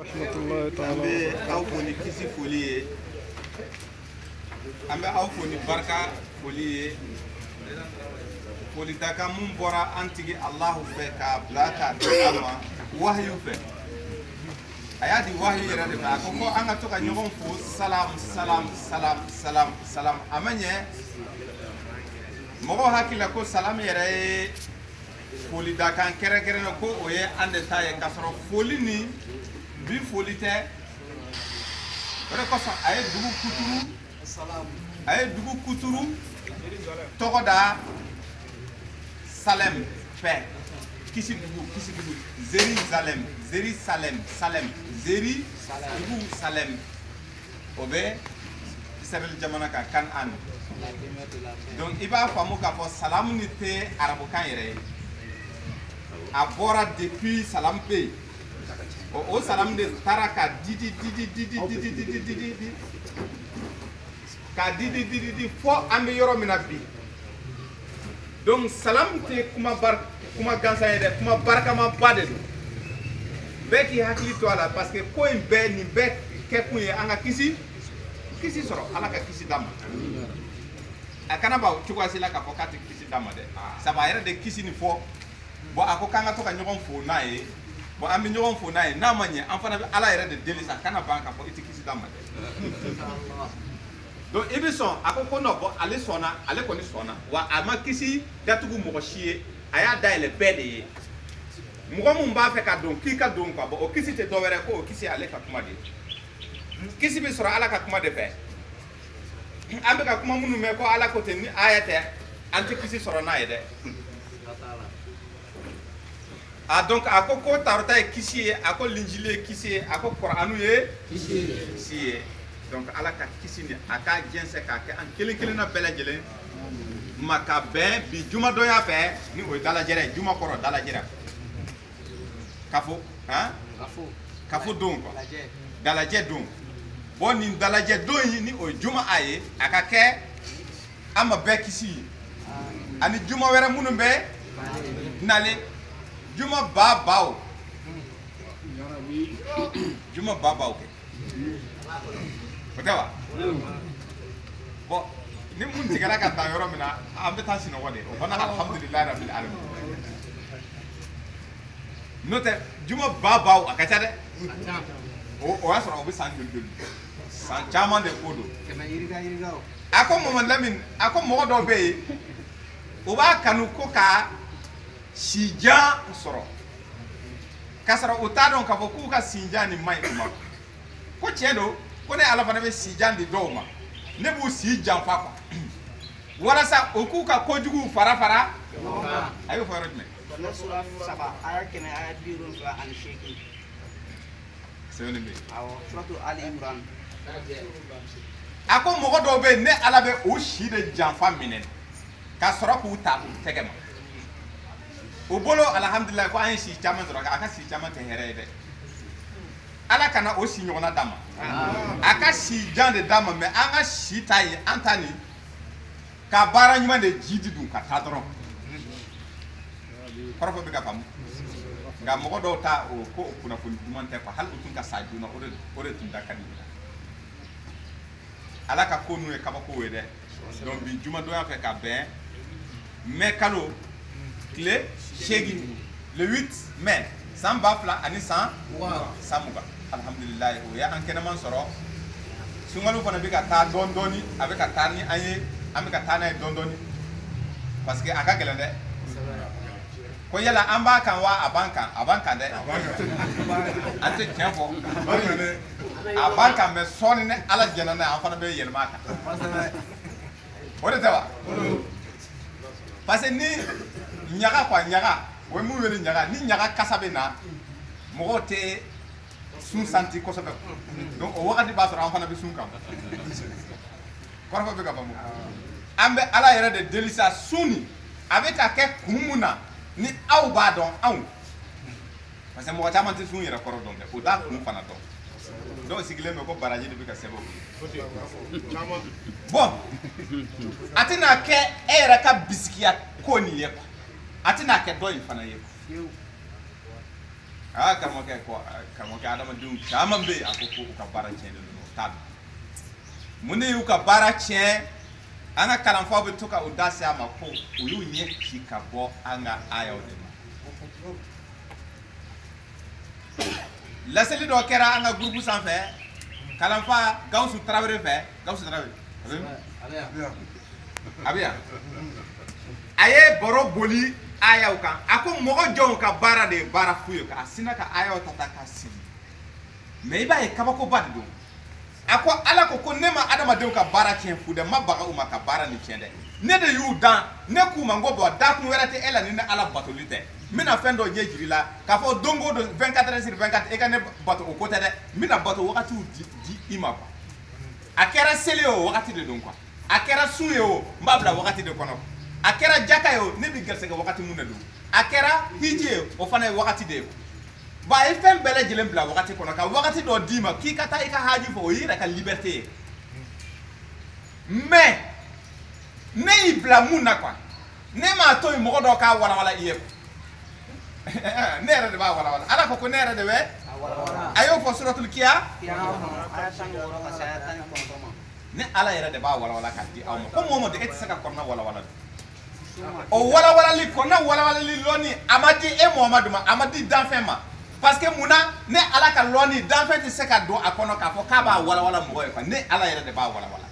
An bɛ aw fo ni kisi foli ye, an bɛ aw fo ni barika foli ye, foli dakan mun bɔra an tigi Alahu fɛ k'a bila k'a di an ma wahiyu fɛ. A y'a di wahiyu yɛrɛ de fɛ, a ko an ka to ka ɲɔgɔn fo salam salam salam salam salam. A ma ɲɛ mɔgɔw hakili la ko salam yɛrɛ ye foli dakan kɛrɛnkɛrɛnnen ko o ye an de ta ye, k'a sɔrɔ foli ni bi foli tɛ. O de kosɔn a ye dugu kuturu tɔgɔ da Salem fɛ, kisi dugu Jérusalem, Zeri dugu Salem, o bɛ Israël jamana kan Kan'an. Donc i b'a faamu k'a fɔ salamu ni tɛ arabukan yɛrɛ ye, a bɔra depuis salam bɛ yen. O salam de taara ka didi fo an bɛ yɔrɔ min na bi. Donc salam tɛ kuma gansan ye dɛ, kuma barikama de don. Bɛɛ k'i hakili to a la parce que ko in bɛɛ nin bɛɛ kɛ kun ye an ka kisi sɔrɔ, Ala ka kisi d'an ma. A kana ban cogoya si la k'a fɔ k'a tɛ kisi d'an ma dɛ, sabu a yɛrɛ de kisi nin fɔ. Bon a ko k'an ka to ka ɲɔgɔn fo n'a ye. Bon an bɛ ɲɔgɔn fo n'a ye, n'a ma ɲɛ an fana bɛ Ala yɛrɛ de deli sa, kana ban k'a fɔ i tɛ kisi d'an ma dɛ. Donc i bɛ sɔn, a ko non, bon ale sɔnna, ale kɔni sɔnna, wa a ma kisi datugu mɔgɔ si ye, a y'a dayɛlɛ bɛɛ de ye. Mɔgɔ mun b'a fɛ ka don k'i ka don quoi, bon o kisi tɛ dɔwɛrɛ ko o kisi ale ka kuma de ye. Kisi bɛ sɔrɔ Ala ka kuma de fɛ. An bɛ ka kuma minnu mɛn ko Ala ko ten ni aya tɛ, an tɛ kisi sɔrɔ n'a ye dɛ. Ah donc a ko Tawrata ye kisi ye, a ko Linjili ye kisi ye, a ko Kur'anu ye kisi ye. Donc Ala ka kisi ni a ka jɛnsɛn k'a kɛ an kelen kelenna bɛɛ lajɛlen ma ka bɛn bi jumadɔnya fɛ ni o ye dalajɛrɛ, juma kɔrɔ dalajɛrɛ. Kafo don quoi, dalajɛ don. Bon nin dalajɛ don in ni o ye juma a ye, a ka kɛ an ma bɛɛ kisi ye. Ani juma wɛrɛ minnu bɛ nalen. Juma babaw kɛ. O tɛ wa? Bon ni mun tigɛra ka taa yɔrɔ min na an bɛ taa sinɔgɔ de, o fana alhamdulilayi rabbil alamin. N'o tɛ juma babaw a ka ca dɛ. O y'a sɔrɔ o bɛ san joli, san caman de ko don. A ko Mamadu Lamini, a ko mɔgɔ dɔw bɛ yen o b'a kanu ko ka sijan sɔrɔ, k'a sɔrɔ o t'a dɔn k'a fɔ k'u ka sijan nin maɲi u ma. Ko tiɲɛ don, ko ne Ala fana bɛ sijan di dɔw ma, ne b'u si janfa quoi, walasa o k'u ka kojugu fara a y'o fɔ yɔrɔ jumɛn? Sɛbɛnni bɛ yen. A ko mɔgɔ dɔw bɛ yen ne Ala bɛ o si de janfa minɛ ka sɔrɔ k'u ta u tɛgɛ ma. O bolo alhamdulilayi ko an ye si caman sɔrɔ, a ka si caman tɛ hɛrɛ ye dɛ. Ala kana o si ɲɔgɔnna d'a ma, a ka si jan de d'a ma, mais an ka si ta ye an ta nin ka baara ɲuman de jidi dun ka taa dɔrɔn. Kɔrɔfɔ bɛ ka faamu, nka mɔgɔ dɔw ta o ko o kunnafoni duman tɛ quoi, hali u tun ka sa joona o de tun da ka di. Ala ka ko n'u ye kabako ye dɛ. Donc bi jumadɔnya fɛ ka bɛn mai kalo tile 8 le 8 mai san 2020 alhamdulilayi o ye an kɛnɛman sɔrɔ. Sunkalo fana bɛ ka taa dɔɔni dɔɔni, a bɛ ka taa ni an ye, an bɛ ka taa n'a ye dɔɔni dɔɔni parce que a ka gɛlɛn dɛ. Ko yala an b'a kan wa a b'an kan dɛ. An tɛ tiɲɛ fɔ, a b'an kan mais sɔɔni ni Ala jɛna n'a ye an fana bɛ yɛlɛma a kan. O de tɛ wa? Parce que ni ɲaga quoi, ɲaga o ye mun wele ɲaga, ni ɲaga kasa bɛ na mɔgɔw tɛ sun santi kosɛbɛ, donc o wagati b'a sɔrɔ an fana bɛ sun kan. Kɔrɔfɔ bɛ ka faamu, an bɛ Ala yɛrɛ de deli sa sun nin a bɛ ka kɛ kun mun na ni aw b'a dɔn anw, parce que mɔgɔ caman tɛ sun yɛrɛ kɔrɔ dɔn dɛ, o t'a kun fana dɔn. Dɔw sigilen bɛ ko baraji de bɛ ka sɛbɛn. Bon a tɛna kɛ e yɛrɛ ka bisikiya ko nin ye quoi, a tɛna kɛ dɔ in fana ye. ah karamɔgɔkɛ adamadenw caman bɛ yen a ko ko u ka baara tiɲɛlen don o t'a dɔn mun de y'u ka baara tiɲɛ an ka kalanfaw bɛ to ka u da se a ma ko u y'u ɲɛ ci ka bɔ an ka ayaw de ma laseli dɔ kɛra an ka gurupu sanfɛ kalanfa Gawusu Tarawele fɛ Gawusu Tarawele a bɛ yan a ye baro boli ayaw kan a ko mɔgɔ jɔnw ka baara de ye baara fu ye a sinna ka ayaw ta ka sigi mais i b'a ye kabakoba de don a ko Ala ko ne ma adamadenw ka baara tiɲɛ fu dɛ ma baga u ma ka baara ni tiɲɛ dɛ ne de y'u dan ne k'u ma n ko bɔn dakun wɛrɛ tɛ e la ni ne Ala batoli tɛ n bɛna fɛn dɔ ɲɛ jiri la k'a fɔ don o don 24 heures sur 24 e ka ne bato o ko tɛ dɛ n bɛna bato wagatiw di i ma quoi a kɛra seli o wagati de don quoi a kɛra sun ye o n b'a bila wagati de kɔnɔ a kɛra jaka ye o ne bɛ garisɛgɛ wagati mun de don a kɛra hiji ye o fana ye wagati de ye bon a ye fɛn bɛɛ lajɛlen bila wagati kɔnɔ ka wagati dɔ d'i ma k'i ka taa i ka haji fɔ o y'i yɛrɛ ka liberté ye mais ne y'i bila mun na quoi ne m'a to yen mɔgɔ dɔ k'a walawala i ye ne yɛrɛ de b'a walawala Ala ko ne yɛrɛ de bɛ a y'o fɔ suratul Kiya ne Ala yɛrɛ de b'a walawala k'a di aw ma ko Muhamadu e tɛ se ka kɔnɔna walawala o walawalali kɔnɔna walawalali lɔnni a ma di e Muhamadu ma a ma di danfɛn ma parce que mun na ne Ala ka lɔnni danfɛn tɛ se ka don a kɔnɔ k'a fɔ k'a b'a walawala mɔgɔ ye quoi ne Ala yɛrɛ de b'a walawala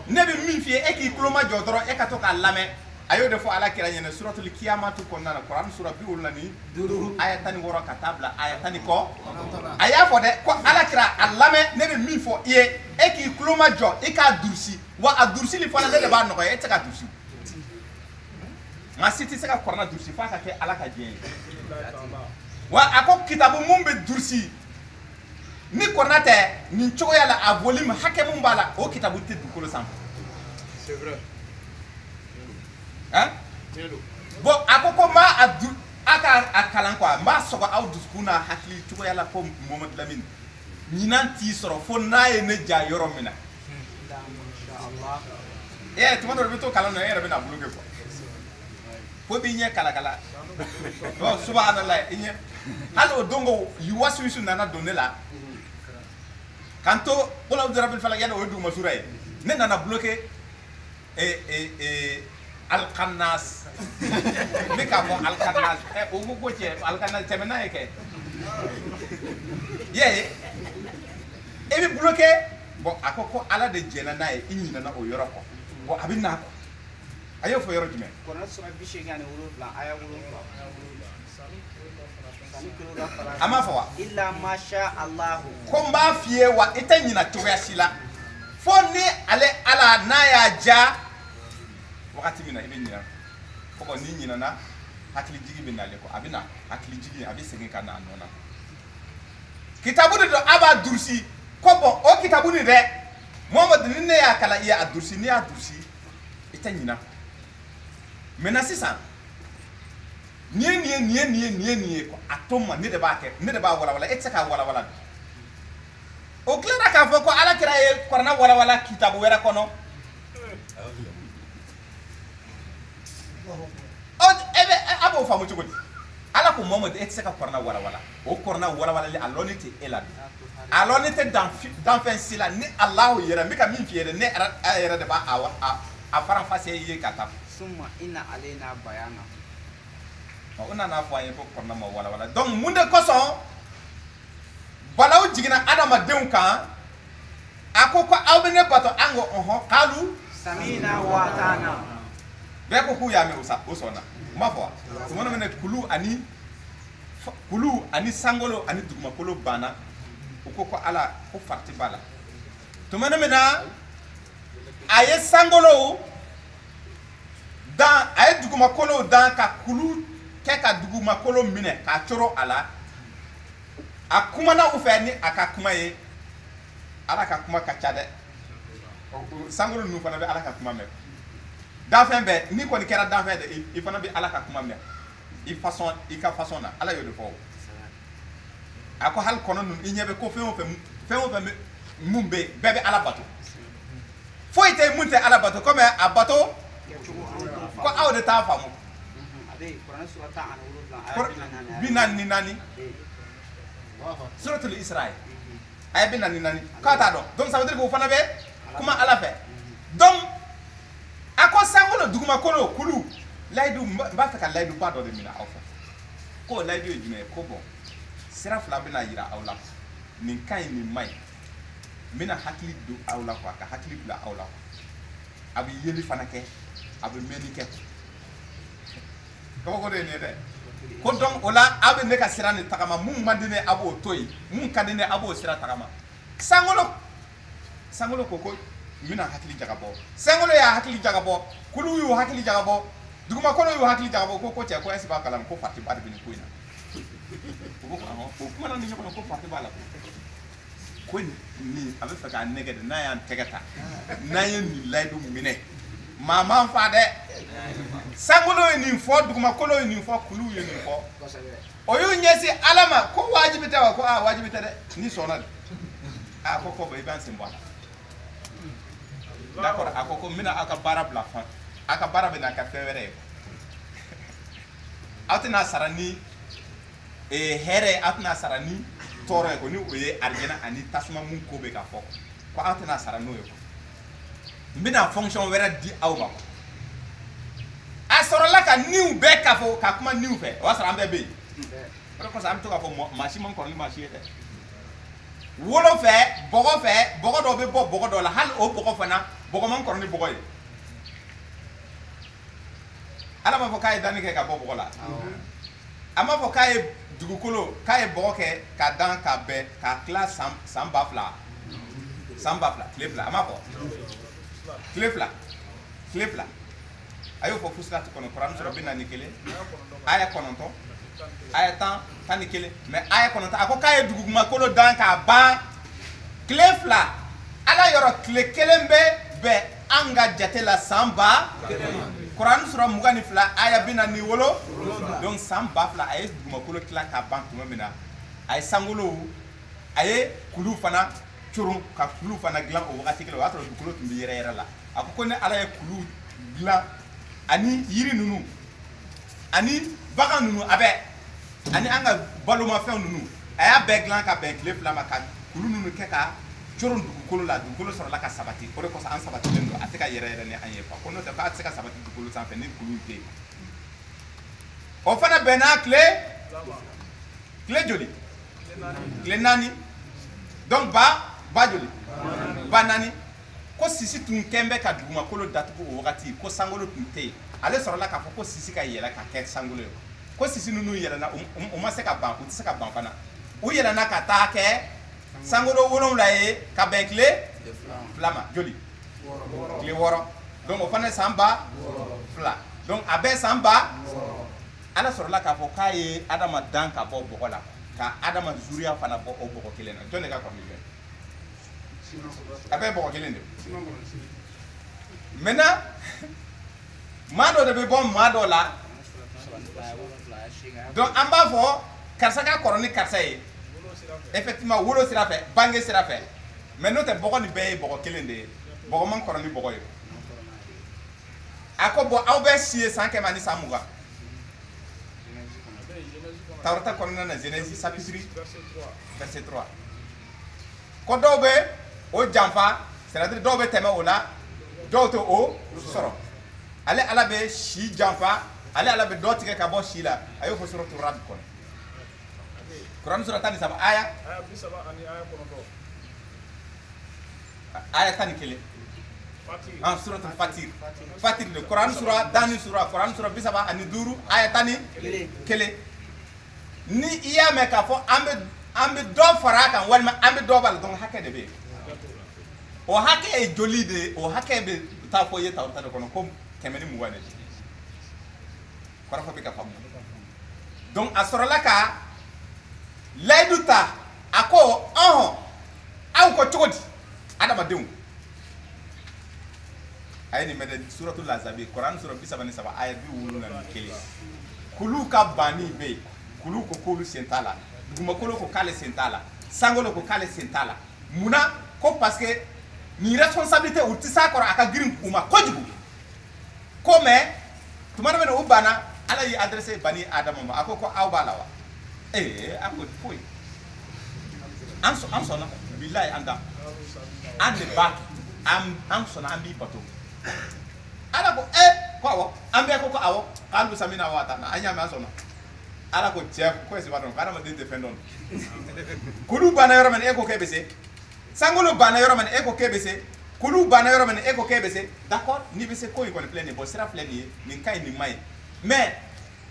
ne bɛ min f'i ye e k'i tulo ma jɔ dɔrɔn e ka to k'a lamɛn a y'o de fɔ Ala kira ɲɛna suratul Kiyamatu kɔnɔna na Kuran sura 75 aya 16 ka taa bila aya 10 kɔ a y'a fɔ dɛ ko Ala kira a lamɛn ne bɛ min fɔ i ye e k'i tulo ma jɔ i k'a durusi wa a durusili fana ne de b'a nɔgɔya e tɛ se ka durusi nka si tɛ se ka Kuran durusi f'a ka kɛ Ala ka diɲɛ ye wa a ko kitabu mun bɛ durusi ni Kuran tɛ nin cogoya la a volume hakɛ mun b'a la o kitabu tɛ dugukolo sanfɛ c'est vrai hein bon a ko m'a a kalan quoi n b'a sɔgɔ aw dusukun n'a hakili cogoya la ko Muhamadu Lamini ɲinan t'i sɔrɔ fo n'a ye ne ja yɔrɔ min na e yɛrɛ tuma dɔ i bɛ to kalan na e yɛrɛ bɛna bloqué quoi fo b'i ɲɛ kalakala bon subhanallah i ɲɛ hali o don ko wasiwisi nana don ne la kan to wala darabil falak yadda o ye duguma sura ye ne nana bloqué Alkanas ne k'a fɔ Alkanas o ko cɛ Alkanas tɛmɛ n'a ye kɛ ye e bɛ bloqué bon a ko Ala de jɛnna n'a ye i ɲinɛna o yɔrɔ kɔ bon a bɛ na kɔ a y'o fɔ yɔrɔ jumɛn Kuran sura 87 aya 7 a m'a fɔ wa illa ma sha Allah ko n b'a f'i ye wa i tɛ ɲinɛ cogoya si la fo ni ale Ala n'a y'a ja wagati min na i bɛ ɲinɛ ko ni ɲinɛna hakili jigi bɛ nale ko a bɛ na hakili jigi a bɛ segin ka na a nɔ na kitabu de don a b'a durusi ko bon o kitabu nin dɛ Muhamadu ni ne y'a kalan i ye a durusi n'i y'a durusi i tɛ ɲinɛ maintenant sisan nin ye quoi a to ma ne de b'a kɛ ne de b'a walawala e tɛ se k'a walawala o tilara k'a fɔ ko Ala kira ye Kuran walawala kitabu wɛrɛ kɔnɔ a b'o faamu cogo di Ala ko Muhamadu e tɛ se ka Kuran walawala o Kuran walawalali a lɔnni tɛ e la a lɔnni tɛ danfɛn si la ni Alahu yɛrɛ n bɛ ka min f'i ye dɛ ne yɛrɛ de b'a a faranfasiya i ye ka taa summa inna alayna bayana o nana fɔ an ye ko Kuran ma walawala donc mun de kosɔn balaw jiginna adamadenw kan a ko aw bɛ ne bato an ko ɔhɔn kalu samina wa atana bɛɛ ko k'u y'a mɛn o sɔnna n b'a fɔ wa tuma dɔ mɛnɛ kulu ani sankolo ani dugumakolo banna o ko Ala ko farati b'a la tuma dɔ mɛnɛ a ye sankolo dan a ye dugumakolo dan ka kulu kɛ ka dugumakolo minɛ k'a coro a la a kumana u fɛ ni a ka kuma ye Ala ka kuma ka ca dɛ sankolo ninnu fana bɛ Ala ka kuma mɛn danfɛn bɛɛ n'i kɔni kɛra danfɛn dɛ i fana bɛ Ala ka kuma mɛn i ka façon na Ala y'o de fɔ a ko hali kɔnɔ ninnu i ɲɛ bɛ ko fɛn o fɛn mun bɛ yen bɛɛ bɛ Ala bato foyi tɛ mun tɛ Ala bato comme a bato ko aw de t'a faamu Binan ni nani. Suratul Israël. Ay binan ni nani. Kata do. Donc ça veut dire que vous fana be kuma ala fait. Donc ako sangolo duguma kono kulu. Laydu ba fa ka laydu ba do de mina awfa. Ko laydu jume ko bon. Sira fla bina yira awla. Nin kay ni may. Mina hakli do awla ko ka hakli bla awla. Abi yeli fana ke. Abi meni ke. Ko de ne de. Ko donc ola abe ne ka sira ni takama mun mandine abo toyi mun kadine abo sira takama sangolo koko mina hakili jagabo sangolo ya hakili jagabo kulu yu hakili jagabo duguma kono yu hakili jagabo ko te ko esiba kalam ko fati bad bin ko ina ko kuma nan ni ko fati bala ko ni abe fa ka nege de na ya tegata na ya ni laydu mine mama fa de sangolo ni fo duguma kolo ni fo kulu ni fo oyu nyesi alama ko wajibi tawa ko wajibi tade ni sonal ko be ban simbo d'accord ko mina aka bara bla fa aka bara be na ka fewere atina sarani here atina sarani tore ko ni oye arjena ani tasma mun ko be ka fo ko atina sarano yo mina fonction wera di awba asorola ka niw be ka fo ka kuma niw fe wa sara ambe be ko sa am to ka fo machine mon ko ni machine te wolo fe bogo do be bogo do la hal o bogo fana bogo mon ko ni bogo yi ala ma fo kay dani ke ka bogo la ama fo kay dugukolo kay bogo ke ka dan ka be ka class samba fla clefla ama fo clefla ayo fo fusla to kono Quran sura bina nikele aya kononto aya tan nikele mais aya kononto ako kay duguma kolo dan ka ba clefla ala yoro kelembe be anga jatela samba Quran sura mugani fla aya bina ni wolo donc samba fla ay duguma kolo kila ka ban tuma mina ay sangolo ay kulu fana churun ka kulu fana glan o wakati kele watro kulu tumbi yere la ako kone ala ye kulu glan ani yiri nunu ani baga nunu abe ani anga baloma fe nunu aya beglan ka ben clef la maka kulu nunu ke ka choron du kolo la du kolo soro la ka sabati ko ko sa an sabati dendo ateka yere ne anye pa kono te ka ateka sabati du kolo san fe ni kulu te o fana bena clé joli clé nani donc ba joli ba nani ko sisi tun kembe ka duguma kolo datuko o wakati ko sangolo tun te ale soro la ka fo ko sisi ka yela ka ke sangolo ko sisi nunu yela na o ma se ka ban o se ka ban fana o yela na ka ta ke sangolo wolon la e ka ben clé flama joli clé woro donc o fana samba fla donc abe samba ala soro la ka fo kai adama dan ka bo bokola ka adama zuriya fana bo o boko kelena jone ka ko mi abe boko kelende maintenant mado de be bon mado la donc amba fo karsa ka koroni karsa e effectivement wolo sira fe bange sira fe mais no te boko ni be boko kelende boko man koroni boko yo akobo awbe sie sanke mani samuga tawrata korona na Genèse chapitre verset 3 ko dobe o jamfa c'est-à-dire dobe teme ola doto o soro ale ala be shi jamfa ale ala be dotige ka bo shi la ayo fo soro to rad kon Quran sura tani saba aya bisaba ani aya kono do aya tani kele surat fatir de Quran sura dani sura Quran sura bisaba ani duru aya tani kele ni iya me ka fo ambe do fara kan walma ambe do bal donc hakke de be o hakke e joli de o hakke be ta fo yeta ta kono kom kemeni mu wane ko rafa be ka fam donc asoro laka layduta ako aw ko chogodi adama dew ayni mede suratul lazabi Quran sura bisaba ni saba aya bi wulu na kele kulu ka bani be kulu ko kolu sentala duguma kolo ko kale sentala sangolo ko kale sentala muna ko parce que ni responsabilité ou tisa ko aka green kuma kojugu ko me tumana me ubana ala yi adressé bani adama ma ako ko aw bala wa ako koy an sona billahi anda an de ba an sona an bi bato ala ko ko awo an be ko awo kalu samina wata na anya ma sona ala ko chef ko se badon kada ma dinte fendon kulu bana yoro men ko kebese sangolo bana yoro men ko kebese kulu bana yoro men ko kebese d'accord ni bese ko ko plein bo sera plein ni kay ni may mais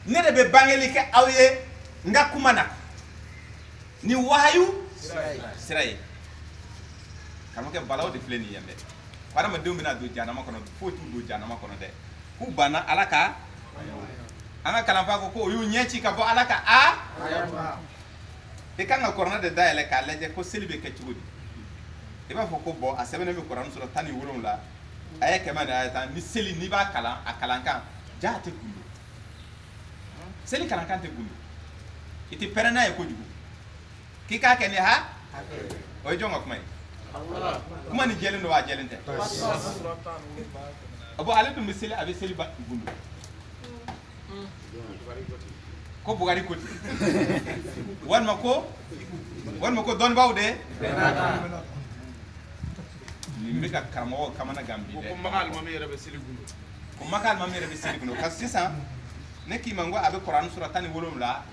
ne de be bangeli ke awye nga kumana ni wahayu sirai kamo ke balaw de plein yende para ma dum na do janama kono fo tu do janama kono de ku bana alaka anga kalampa ko yu nyechi ka bo alaka a e kanga korona de daele ka leje ko selibe ke chugudi e ba foko bo a sebene be korona so tani wolum la ay ke mane ay tan ni seli ni ba kala a kalanka jaate gundo seli kalanka te gundo iti perena e ko jugu ki ka ke ne ha o jonga kuma Allah kuma ni jelen do wa jelente abo ale dum seli abe seli ba gundo ko bugari ko wan mako don bawde ni meka karamo kamana gambi de ko makal mami rebe siligundo ko makal mami rebe siligundo kasi sa ne ki mango abe Quran sura tani wolum la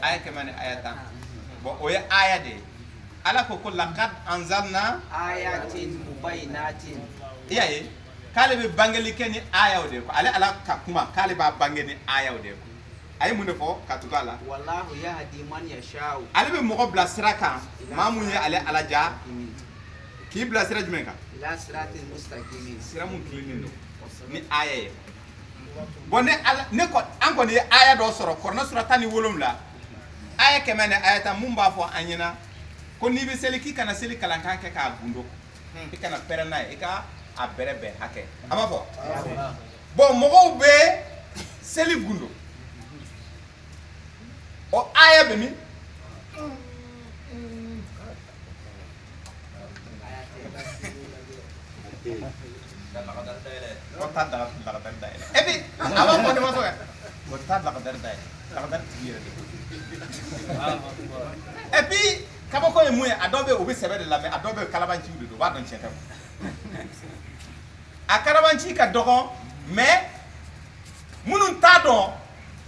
aya kemane ayata bo oya aya de ala ko laqad anzalna ayatin mubayinatin iyaye kale be bangeli keni aya ode ko ala ka kuma kale ba bangeni aya ode ko ay mun fo katugala wallahu yahdi man yashau ale be mo blasira kan mamunye ale alaja ki blasira jumenka ila siratil mustaqim siramun kilinin ni aya bonne ala ne ko anko ni aya do soro korna suratani wolum la aya kemene ayata mumba fo anyina ko ni be seli ki kana seli kalankan ke ka gundo e kana perena e ka a berebe hake ama fo bon mo be seli gundo o aya be mi kota da ebi aba ko ma so kota da ebi kabo ko emu adobe obi sebe de la me adobe kalabanchi do ba don chete a kalabanchi ka dogon mais munun ta don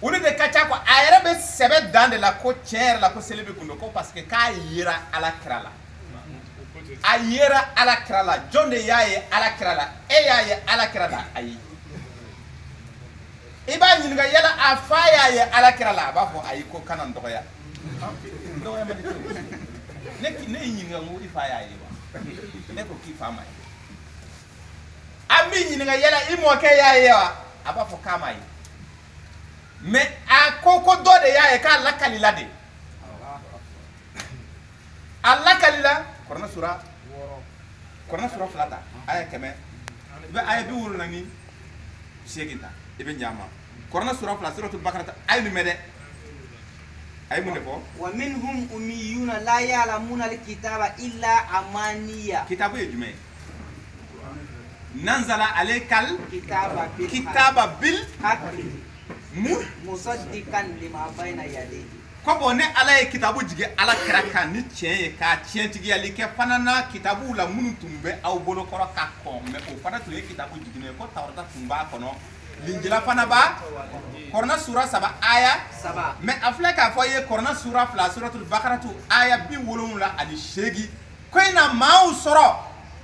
olu de kacha ko ayere be sebe dans de la ko tiers la ko selebe kundo ko parce que ka yira ala krala ayera ala krala jonde yaye ala krala e yaye ala krala ayi iba nyinga yala afa yaye ala krala ba fo ayi ko kanan doya doya ma de ne nyinga mu ifa yaye ba ne ko ki fa mai ami nyinga yala imo ke yaye wa aba fo kama yi mais a koko do de yaye ka lakalila de Allah kalila korna sura flata aya keme be aya bi wulu nani seginta ibe nyama korna sura flata suratul baqara ay ni mede ay mu defo wa minhum ummiyuna la ya'lamuna alkitaba illa amaniya kitabu yejume nanzala alaykal kitaba bil haqqi musaddiqan lima bayna yadayhi ko bonne ala e kitabu jige ala kraka ni tieye ka tientigi ali ke fanana kitabu la munu tumbe aw bolo koro ka ko me o fana to e kitabu jige ne ko tawrata tumba kono linjila fana ba korna sura saba aya saba me aflaka fo ye korna sura fla suratul baqara tu aya bi wolum la adi shegi ko ina maw soro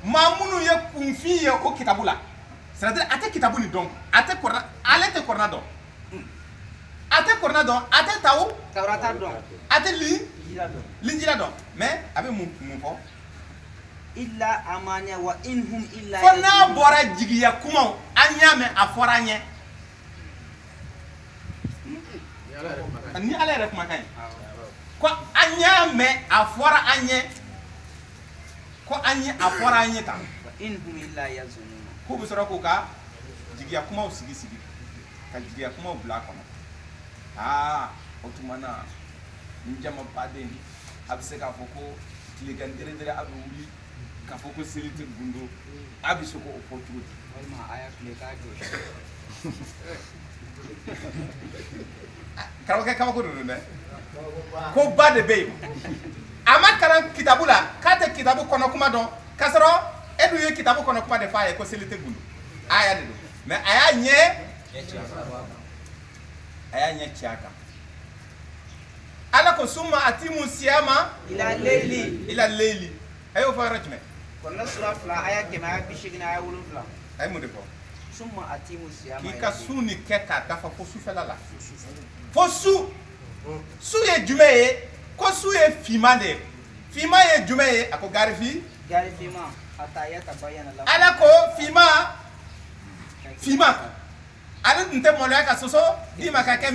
mamunu ye kunfi ye o kitabu la c'est-à-dire ate kitabu ni donc ate korna ale te korna donc ate korna don ate taw tawrata don ate linjila don mais abe mun fo illa amanya wa inhum illa fona bora jigiya kuma anya me aforanye ni ala rek makai ko anya me afora anye ko anye afora anye ta wa inhum illa yazunun ko busoro ko ka jigiya kuma usigi ka jigiya kuma bla kono otumana njama padeni abse ka foko kligan dire abu wuli ka foko selite gundo abisoko opportunity walma aya kleka do karamɔgɔkɛ kabako de don dɛ ko ba de bɛ yen a ma kalan kitabu la k'a tɛ kitabu kɔnɔ kuma dɔn k'a sɔrɔ e dun ye kitabu kɔnɔ kuma de f'a ye ko seli tɛ gundo aya de don mais a y'a ɲɛ ci a kan ala ko summa atimu siyama ila leili a y'o fɔ yɔrɔ jumɛn kɔnɔ sura 2 aya 180 aya 7 a ye mun de fɔ summa atimu siyama k'i ka su ni kɛ k'a dafa fo sufɛla la fo su ye jumɛn ye ko su ye finman de ye finman ye jumɛn ye a ko garifima hatta yatabayyana lakum ala ko finman ale tun tɛ maloya ka soso d'i ma ka kɛ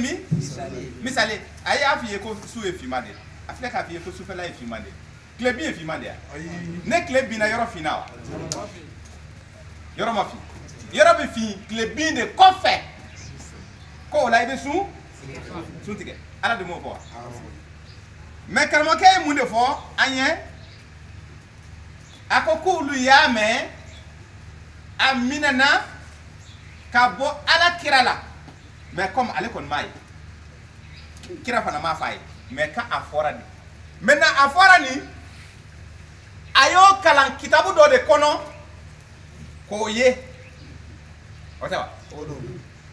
misali a y'a f'i ye ko su ye finman de ye a filɛ k'a f'i ye ko sufɛla ye finman de ye tile bin ye finman de ye ne tile binna yɔrɔ finna wa yɔrɔ ma fin yɔrɔ bɛ fin tile bin de kɔfɛ ko o la i bɛ sun tigɛ ala de m'o fɔ wa mais karamɔgɔkɛ ye mun de fɔ an ye a ko k'olu y'a mɛn a minɛna ka bɔ ala kira la mais comme ale kɔni m'a ye kira fana m'a f'a ye mais k'a fɔra de maintenant a fɔra nin a y'o kalan kitabu dɔ de kɔnɔ k'o ye o tɛ wa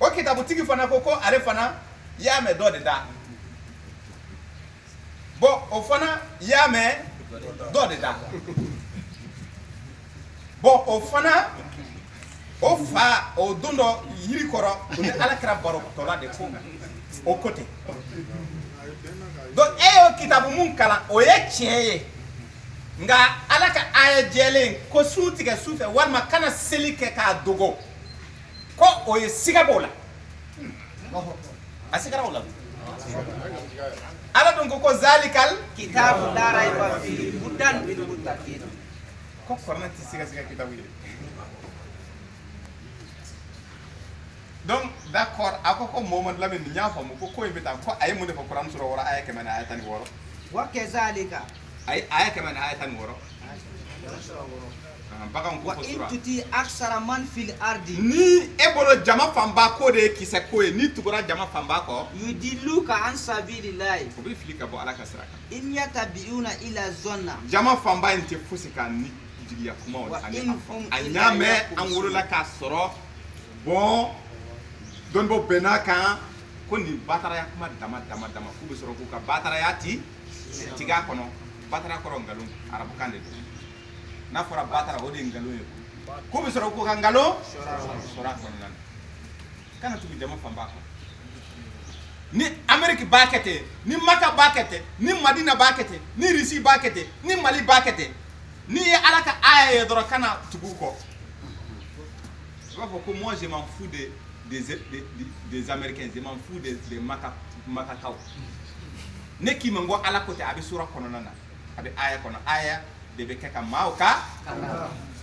o kitabutigi fana ko ale fana y'a mɛn dɔ de da bon o fana y'a mɛn dɔ de da bon o fana o fa o don dɔ yiri kɔrɔ o ni ala kɛra barotɔla de ko o ko ten donc e y'o kitabu mun kalan o ye tiɲɛ ye nka ala ka aya jɛlen ko su tigɛ su fɛ walima kana seli kɛ k'a dogo ko o ye siga b'o la a sigara o la ala dun ko zalikal kitabu la raiba fihi hudan lil muttaqin ko korna ti siga kitabu ye donc d'accord ako ko Mohamed Lamine nya famu ko e beta ko ay mu defa Quran sura wara aya kemana aya tan woro wa kazalika ay aya kemana aya tan woro bakan wa in tuti aksara man fil ardi ni e bolo jama famba ko de kisa ko ni tugura jama famba ko yudilluka an sabilillahi ko be fili ka bo ala kasraka in yatabiuna ila zonna jama famba inte fusika ni jigiya kuma on anyame an wolola ka soro bon don bo benaka ko ni batara ya kuma dama ku be soro ko ka batara ya tiga kono batara ko ngalum arabu kande na fora batara o de ngalo ye ko be soro ko ka ngalo sora ko nan kana tu jama famba ko ni Amerique bakete ni Maka bakete ni Madina bakete ni Russie bakete ni Mali bakete ni alaka aya doro kana tugu ko ko moi je m'en fous des Américains, je m'en fous des Macacao. Ne qui m'envoie à la côté avec sura kononana avec aya kono aya de be keka mauka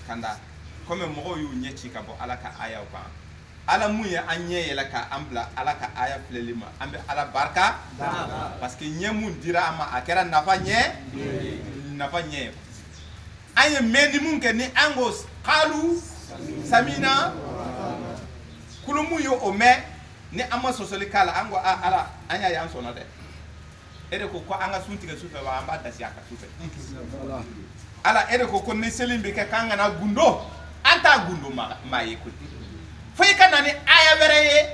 kanda comme mo yu nyeti ka bo alaka aya ko ala muya anye la ka ambla alaka aya flelima ambe ala barka parce que nyemu dira ama akera nafa nye anye meni munke ni angos qalu samina kulumu yo ome ni ama sosoli kala ango ala anya ya ansona de ede ko anga suntiga sufe wa amba dasi aka sufe ala ede ko ni selimbe ke kanga na gundo anta gundo ma yekul fay kanani aya wereye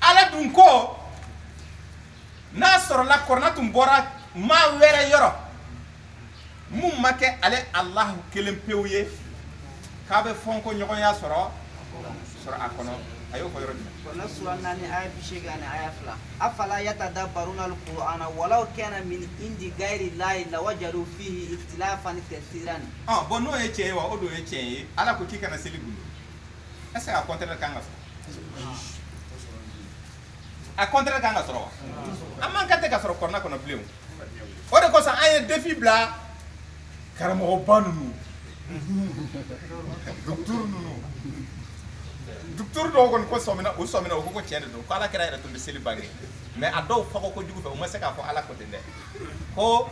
ala dun ko na soro la kornatum bora ma were yoro mum make ale allah kelem pewye kabe fonko nyogo ya soro akono ayo ko yoro kono sura nani aya bishigani aya fla afala yatadabbaruna alqur'ana walau kana min indi ghairi llahi lawajadu fihi ikhtilafan kathiran bono e che wa odo e che ala ko kika na seligundu asa a contraire kanga soro amma kate ka soro korna kono bleu o de ko sa aya défi bla karamo banu docteur do gon ko somina o ko tiende do ko ala kira ira tumbe seli bagri mais ado fako ko jugu fe o mase ka fo ala ko tende ko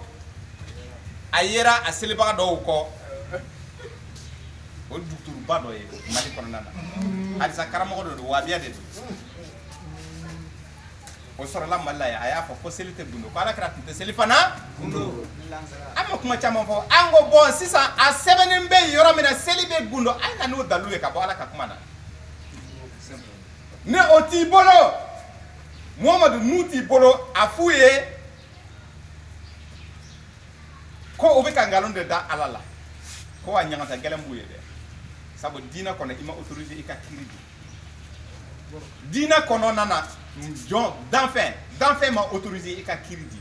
ayera a seli baga do ko o docteur ba dɔ ye Mali kɔnɔna na halisa karamɔgɔ dɔ don wabiya de don o sɔrɔla Mali la ye a y'a fɔ ko seli tɛ gundo ko Alakira tun tɛ seli fana gundo an ma kuma caman fɔ an ko bon sisan a sɛbɛnnen bɛ yen yɔrɔ min na seli bɛ gundo a ye na n'o dalilu ye ka bɔ Ala ka kuma na ni o t'i bolo Muhamadu n'u t'i bolo a f'u ye ko o bɛ ka nkalon de da Ala la ko a ɲagata gɛlɛn b'u ye dɛ sabu diinɛ kɔnɔ i ma autorisé i ka kiiri di diinɛ kɔnɔna na jɔn danfɛn ma autorisé i ka kiiri di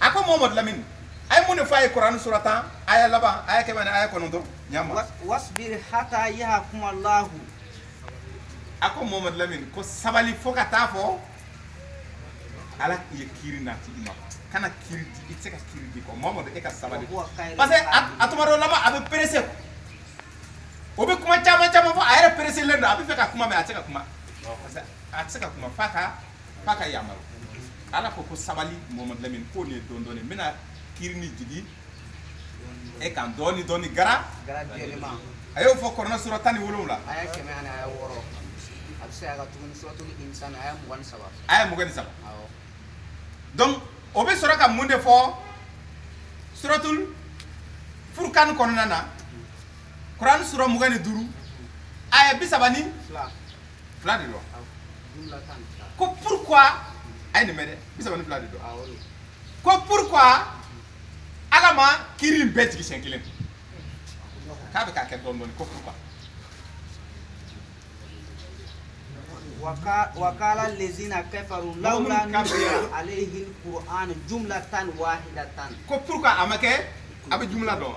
a ko Muhamadu Lamini a ye mun de fɔ a ye Kurani sura 10 aya laban aya 100 aya 9 ɲama wasbir hatta yahkum Allah a ko Muhamadu Lamini ko sabali fo ka taa fɔ Ala ye kiiri nati i ma kana kiiri di i tɛ se ka kiiri di ko Muhamadu e ka sabali parce que a tuma dɔ lama a bɛ pressé o bɛ kuma caman fɔ a yɛrɛ pressé len don a bɛ fɛ ka kuma mais a tɛ se ka kuma parce que a tɛ se ka kuma f'a ka yamaru Ala ko sabali Muhamadu Lamini ko nin ye dɔɔni n bɛna kiiri ni jigi e kan dɔɔni gara a y'o fɔ Kuranɛ sura 17 aya 100 ani aya 6 a bɛ se ka tuguni suratul insan aya 27 aya 27 donc o bɛ sɔrɔ ka mun de fɔ suratul Furqan kɔnɔna na Kuranɛ sura 25 aya 32 fila de don ko pourquoi a ye nin mɛn dɛ 32 de don ko pourquoi Ala ma kiiri in bɛɛ jigi siɲɛ kelen k'a bɛ k'a kɛ dɔɔni ko pourquoi wakala lezina kafaru lawla nuzila alayhi alquran jumlatan wahidatan ko pourquoi a ma kɛ a bɛ jumla dɔn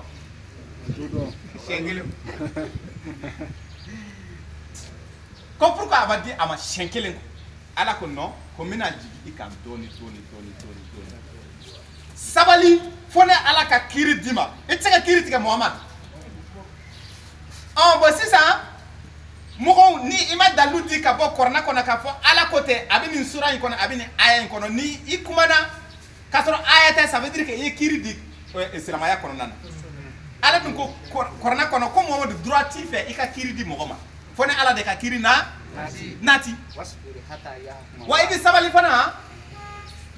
siɲɛ kelen ko pourquoi a ma di a ma siɲɛ kelen Ala ko non ko n bɛna jigi i kan dɔɔni sabali fo ne Ala ka kiiri d'i ma i tɛ se ka kiiri tigɛ Muhamadu bon sisan mɔgɔw ni i ma dalilu di ka bɔ Kuranɛ kɔnɔ k'a fɔ Ala ko tɛ a bɛ nin sura in kɔnɔ a bɛ nin aya in kɔnɔ ni i kumana k'a sɔrɔ aya tɛ ça veut dire que i ye kiiri di silamɛya kɔnɔna na Ala dun ko Kuranɛ kɔnɔ ko Muhamadu droit t'i fɛ i ka kiiri di mɔgɔ ma fo ne Ala de ka kiiri nati wa i bɛ sabali fana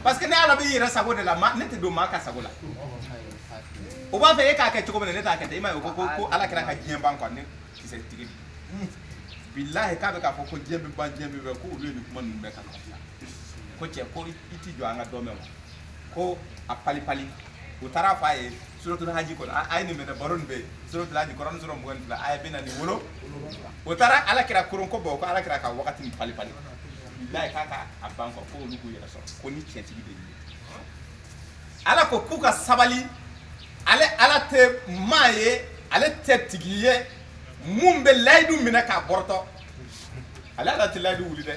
parce que ne Ala bɛ i yɛrɛ sago de la ne tɛ don maa ka sago la o b'a fɛ e k'a kɛ cogo min na ne t'a kɛ ten i m'a ye ko Ala kɛra ka diɲɛ ban quoi ne kisɛ tigi billahi k'a bɛ k'a fɔ ko diɲɛ bɛ ban diɲɛ bɛ bɛn ko olu ye nin kuma ninnu bɛɛ ka ko cɛ ko i ti jɔ an ka dɔ mɛn ko a pali u taara fɔ a ye suratul haji kɔnɔ a ye nin minɛ baro nin bɛ yen suratul haji Kuranɛ sura 22 aya 47 o taara Ala kɛra koron ko bɔ ko Ala kɛra ka wagati nin pali billahi k'a ka a ban quoi ko olu k'u yɛrɛ sɔrɔ ko ni tiɲɛtigi de ye Ala ko k'u ka sabali Ala tɛ maa ye ale tɛ tigi ye mun bɛ layidu minɛ k'a bɔrɔtɔ ale Ala tɛ layidu wuli dɛ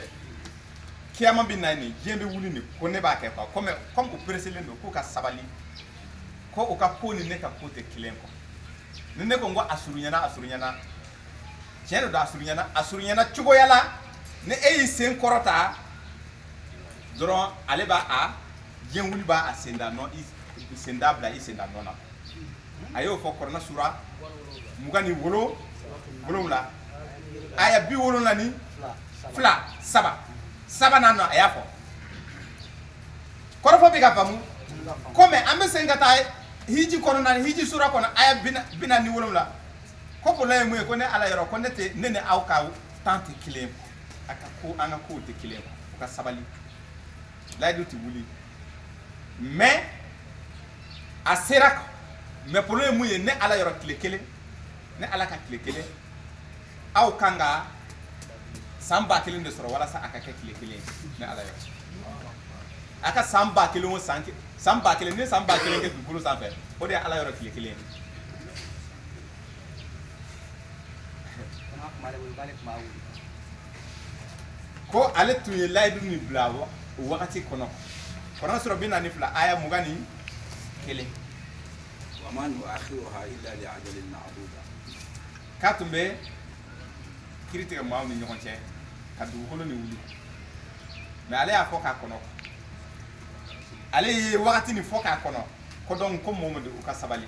kiyama bɛ na nin diɲɛ bɛ wuli nin ko ne b'a kɛ quoi comme o presselen don k'u ka sabali ko o ka ko ni ne ka ko tɛ kelen quoi ni ne ko n ko a surunyana tiɲɛ de don a surunyana cogoya la ni e y'i sen kɔrɔta dɔrɔn ale b'a diɲɛ wuli b'a sen da nɔ i sen da bila i sen da nɔ na a y'o fɔ Kuranɛ sura 27 aya 72 sabanan a y'a fɔ kɔrɔfɔ bɛ ka faamu komi an bɛ segin ka taa hiji kɔnɔna hiji sura kɔnɔ aya 47 ko bolo ye mun ye ko ne Ala yɔrɔ ko ne ni aw ka temps tɛ kelen ye a ka ko an ka kow tɛ kelen ye o ka sabali layidu tɛ wuli mais a sera mais bolo ye mun ye ne Ala yɔrɔ tile kelen ne Ala ka tile kelen aw kan ka san 1000 de sɔrɔ walasa a ka kɛ tile kelen ne Ala yɔrɔ a ka san 1000 o san 1000 ni san 1000 kɛ dugukolo sanfɛ o de ye Ala yɔrɔ tile kelen ko ale tun ye layidu min bila o wagati kɔnɔ Kuranɛ sura 42 aya 21 وما نؤخرها إلا لأجل معدود k'a tun bɛ kiiri tigɛ maaw ni ɲɔgɔn cɛ ka dugukolo ni wuli mais ale y'a fɔ k'a kɔnɔ ale ye wagati ni fɔ k'a kɔnɔ ko donc ko Muhamadu u ka sabali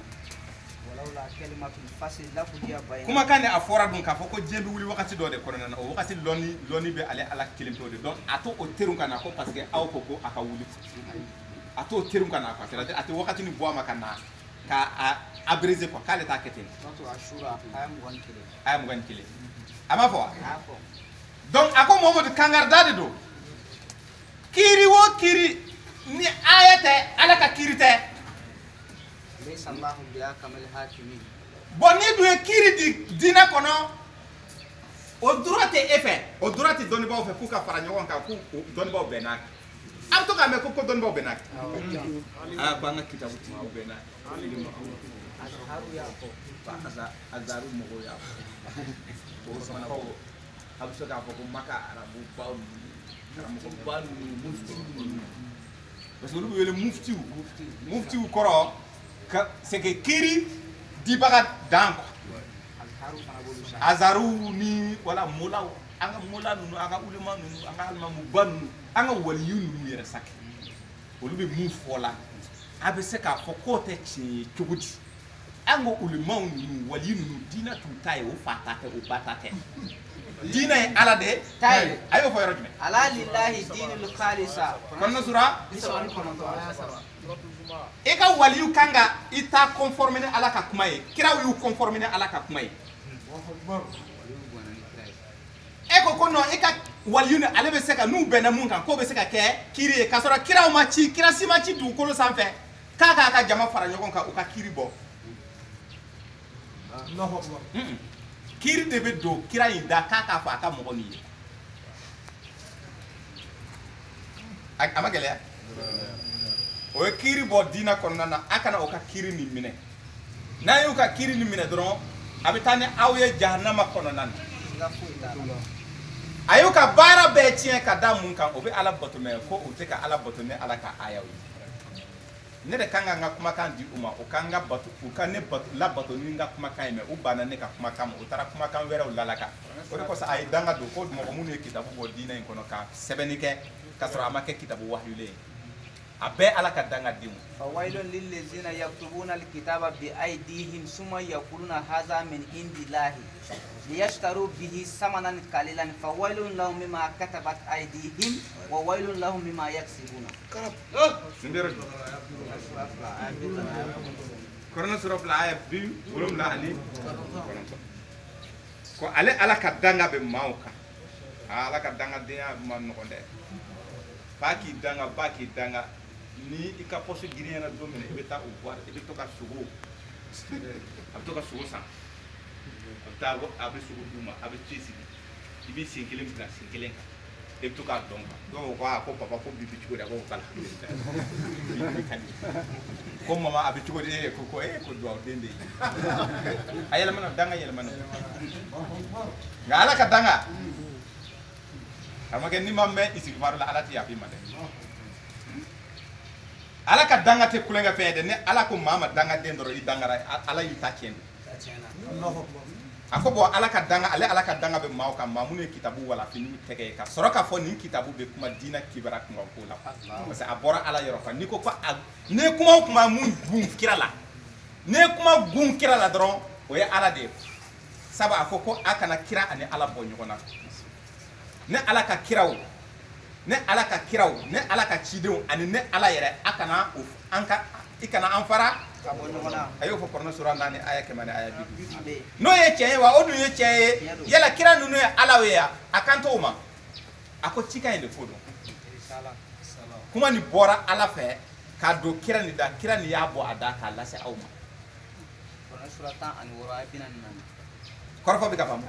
kuma kan a fora dun ka fɔ ko diɲɛ bɛ wuli wagati dɔ de kɔnɔna na o wagati lɔnni bɛ ale ala kelen pe o de donc a to o terun ka na ko parce que aw ko ko a ka wuli a to o terun ka na quoi c'est-à-dire a tɛ wagati ni bɔ a ma ka na ka abraiser quoi k'ale t'a kɛ ten a ye 21 a m'a fɔ wa donc a ko Mohamadu kangarida de don kiiri o kiiri ni aya tɛ ala ka kiiri tɛ bon ni dun ye kiiri di diinɛ kɔnɔ o droit tɛ e fɛ o droit tɛ dɔnnibaaw fɛ k'u ka fara ɲɔgɔn kan ko dɔnnibaaw bɛn n'a kan a bɛ to k'a mɛn ko dɔnnibaaw bɛn n'a kan aa ko an ka kitabu tigiw bɛn n'a kan azaru mɔgɔw y'a fɔ o fana ko a bɛ se k'a fɔ ko maka arabu baw karamɔgɔ ba ninnu muftiw ninnu parce que olu bɛ wele muftiw kɔrɔ ka c'est que kiiri dibaga dan quoi azaru ni wala molaw an ka mola ninnu an ka ulema ninnu an ka alimamuba ninnu an ka waliyu ninnu yɛrɛ saki olu bɛ mun fɔ la a bɛ se k'a fɔ k'o tɛ tiɲɛ ye cogo di an ka ulemaw ninnu waliyu ninnu diinɛ t'u ta ye o fa ta tɛ o ba ta tɛ diinɛ ye ala de ye a y'o fɔ yɔrɔ jumɛn ala lillahi dinul khalisa kɔnɔna sura e ka waliyu kan ka i ta conforme ni ala ka kuma ye kiraw y'u conforme ni ala ka kuma ye e ko non e ka waliyu ni ale bɛ se ka n'u bɛnna mun kan k'o bɛ se ka kɛ kiiri ye k'a sɔrɔ kiraw ma ci kira si ma ci dugukolo sanfɛ k'a k'a ka jama fara ɲɔgɔn kan u ka kiiri bɔ kiiri de bɛ don kira in da k'a k'a fɔ a ka mɔgɔ nin ye a ma gɛlɛya o ye kiiri bɔ diinɛ kɔnɔna na a kana o ka kiiri nin minɛ n'a y'u ka kiiri nin minɛ dɔrɔn a bɛ taa ni aw ye jahanama kɔnɔna na a y'u ka baara bɛɛ tiɲɛ ka da mun kan o bɛ ala bato mɛ ko o tɛ ka ala bato ni ala ka ayaw ye ne de kan ka n ka kumakan di u ma o ka n ka bato u ka ne labato ni n ka kumakan ye mɛ u banna ne ka kumakan ma u taara kumakan wɛrɛw lalaka o de kosɔn a ye danga don ko mɔgɔ minnu ye kitabu bɔ diinɛ in kɔnɔ ka sɛbɛnni kɛ k'a sɔrɔ a ma kɛ kitabu wahyulen ye a bɛɛ ala ka danga denw fawailun lillazina yaktubuna alkitaba bi aydihim summa yaquluna hadha min indillahi liyashtaru bihi samanan qalilan fawailun lahum mimma katabat aydihim wa wailun lahum mimma yaksibuna Korona sura fila aya bi wolonwula ani ko ale ala ka danga bɛ maaw kan ala ka dangadenya ma nɔgɔn dɛ fa k'i danga ba k'i danga ni i ka poche girinyana don min i bɛ taa o boire i bɛ to ka sogo a bɛ to ka sogo san a bɛ sogo d'u ma a bɛ ci sigi i bɛ sen kelen bila sen kelen kan i bɛ to k'a dɔn dɔw ko ko papa ko bi cogo di a ko kala ko mama a bɛ cogo di ko duwawu den de ye a yɛlɛmana danga yɛlɛmana nka ala ka danga a ma kɛ ni ma mɛn istighfar la ala tɛ yafa i ma dɛ ala ka danga tɛ kulonkɛ fɛn ye dɛ ni ala ko maa ma danga den dɔrɔn i dangara ala y'i ta tiɲɛ a ko bɔn ala ka danga ale ala ka danga bɛ maaw kan maa minnu ye kitabu walafi n'u tɛgɛ ye ka sɔrɔ k'a fɔ nin kitabu bɛ kuma diinɛ kibara kuma ko la parce que a bɔra ala yɔrɔ kan n'i ko ko n'i ye kuma o kuma mun gun kira la n'i ye kuma gun kira la dɔrɔn o ye ala de ye sabu a ko ko a kana kira ani ala bɔ ɲɔgɔn na ne ala ka kiraw ne ala ka kiraw ne ala ka cidenw ani ne ala yɛrɛ a kana i kana an fara a y'o fɔ kɔrɔnɛ sura 4 aya 100 ni aya 50 n'o ye tiɲɛ ye wa o dun ye tiɲɛ ye yala kira ninnu ye alaw ye a kan t'o ma a ko cikan in de fɔ don kuma nin bɔra ala fɛ k'a don kira nin da kira nin y'a bɔ a da k'a lase aw ma kɔrɔfɔ bɛ ka faamu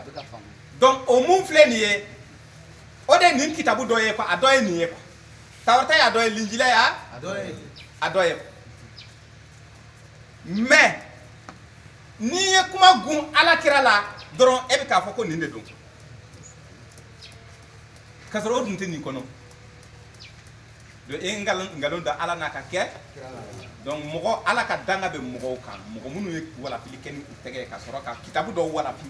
donc o mun filɛ nin ye o de nin kitabu dɔ ye quoi a dɔ ye nin ye quoi Tawarata y'a dɔ ye linjila y'a a dɔ ye mais n'i ye kuma gun ala kira la dɔrɔn e bɛ k'a fɔ ko nin de don k'a sɔrɔ o dun tɛ nin kɔnɔ donc e nkalon da ala n'a ka kɛ donc mɔgɔ ala ka danga bɛ mɔgɔw kan mɔgɔ minnu ye walafili kɛ ni u tɛgɛ ye ka sɔrɔ ka kitabu dɔw walafi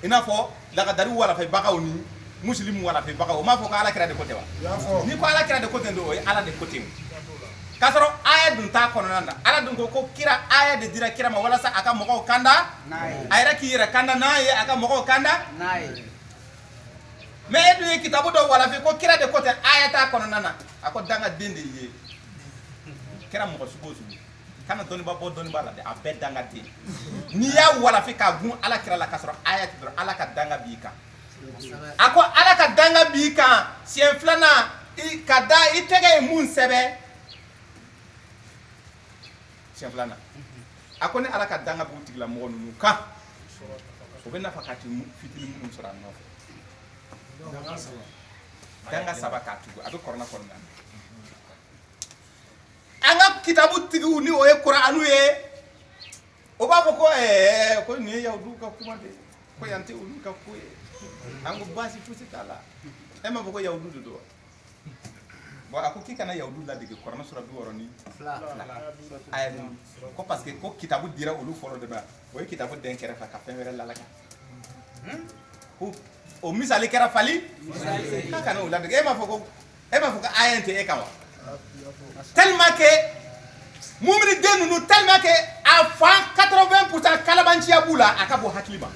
i n'a fɔ lagadari walafibagaw ni muslim walafibagaw o m'a fɔ ko ala kira de ko tɛ wa n'i ko ala kira de ko tɛ don o ye ala de ko tɛ kasoro aya dun ta kɔnɔna na ala dun ko kira aya de dira kira ma walasa aka mɔgɔw kanda a yɛrɛ k'i yɛrɛ kanda n'a ye aka mɔgɔw kanda mais e dun ye kitabu dɔ walafi ko kira de ko tɛ aya t'a kɔnɔna na a ko danga den de ye kira mɔgɔ sugu o sugu kana dɔnniba bɔ dɔnniba la dɛ a bɛɛ danga den n'i y'a walafi k'a gun ala kira la kasɔrɔ aya tɛ dɔrɔn ala ka danga b'i kan a ko ala ka danga b'i kan siɲɛ filanan ka da i tɛgɛ ye mun sɛbɛ siɲɛ filanan a ko ni ala ka danga b'u tigila mɔgɔ ninnu kan o bɛ nafa ka ti fitinin minnu sɔrɔ a nɔfɛ danga saba k'a tugu a bɛ kɔrɔna kɔnɔna na an ka kitabu tigiw ni o ye kuranu ye o b'a fɔ ko nin ye yahudiw ka kuma de ko yan tɛ olu ka ko ye an ko baasi fosi t'a la e m'a fɔ ko yahudiw de don bon a ko k'i kana yahudiw ladege kuranɛ sura 62 aya ko parce que ko kitabu dira olu fɔlɔ de ma o ye kitabu den kɛrɛfɛ ka fɛn wɛrɛ lalaka ko o misali kɛra fali k'a kana o ladege e m'a fɔ ko aya in tɛ e kan wa tellement que mumini den ninnu tellement que a fan 80% kalabanciya b'u la a ka bɔ hakili ma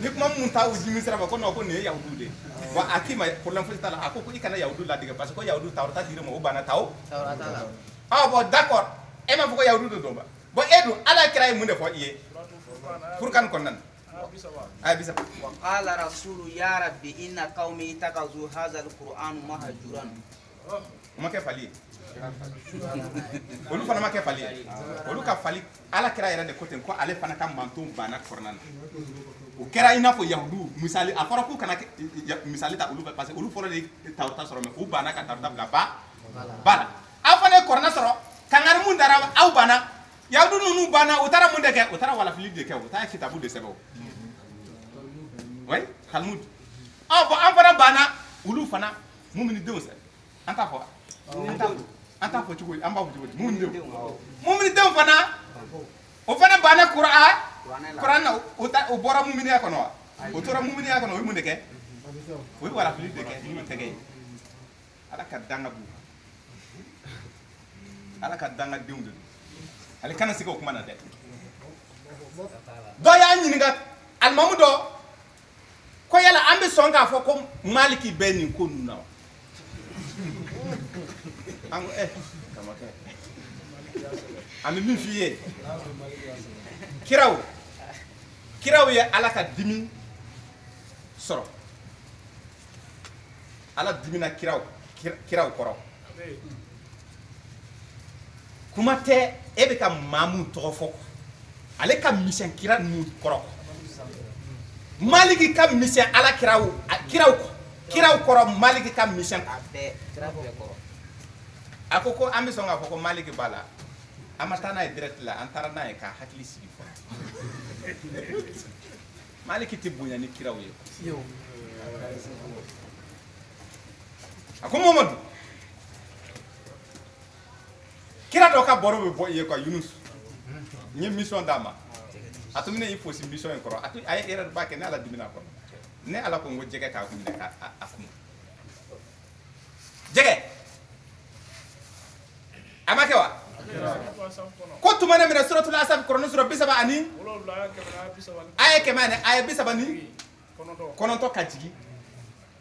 ni kuma mun ta o jimi sira ma ko non ko nin ye yahudiw de bon a k'i ma problème fosi t'a la a ko i kana yahudiw ladege parce que ko yahudiw tawrata dir'u ma o banna taw bon d'accord e m'a fɔ ko yahudiw de don ba bon e dun ala kira ye mun de fɔ i ye furkan kɔnɔna na aya bisa wa qala rasulu ya rabbi inna qaumi itakazu hadha alquran mahjuran o ma kɛ fali ye olu fana ma kɛ fali ye olu ka fali ala kira yɛrɛ de ko ten ko ale fana ka manton banna kɔnɔna na o kɛra i n'a fɔ yahudu misali a fɔra k'u kana misali ta olu fɛ parce que olu fɔlɔ de ye tawrata sɔrɔ mais u banna ka tawrata bila ba la aw fana ye kɔrɔna sɔrɔ kangari mun dara aw banna yahudu ninnu banna u taara mun de kɛ u taara walafili de kɛ u taara kitabu de sɛbɛn o oui Talmud bon an fana banna olu fana mumini denw sɛ an t'a fɔ an t'a fɔ cogo an b'a fɔ cogo mumini denw fana o fana banna kuran na o bɔra muminiya kɔnɔ wa o tora muminiya kɔnɔ o ye mun de kɛ o ye walafili de kɛ n'u tɛgɛ ye ala ka danga b'u ala ka danga denw de don ale kana se o kuma na dɛ dɔ y'a ɲininka alimamu dɔ ko yala an bɛ sɔn k'a fɔ ko maliki bɛ nin ko ninnu na wa an ko kama kɛ an bɛ min f'i ye kiraw ye ala ka dimi sɔrɔ ala dimina kiraw kɔrɔ kuma tɛ e bɛ ka maa mun tɔgɔ fɔ ale ka misɛn kira ninnu kɔrɔ maliki ka misɛn ala kiraw kɔrɔ maliki ka misɛn a ko an bɛ sɔn k'a fɔ ko maliki b'a la an ma taa n'a ye direct la an taara n'a ye k'a hakili sigi fɔlɔ maliki tɛ bonya ni kiraw ye a ko Mamadu kira dɔ ka baro bɛ bɔ i ye quoi Yunus n ye mission d'a ma a tun bɛ ne i fosi mission in kɔrɔ a ye erreur ba kɛ ne ala dimina kɔrɔ ne ala ko n ko jɛgɛ k'a kun minɛ k'a kun jɛgɛ a ma kɛ wa ko tuma ne minɛ suratul asaf kɔrɔ ne sura 30 ani aya 100 aya 39 ka jigin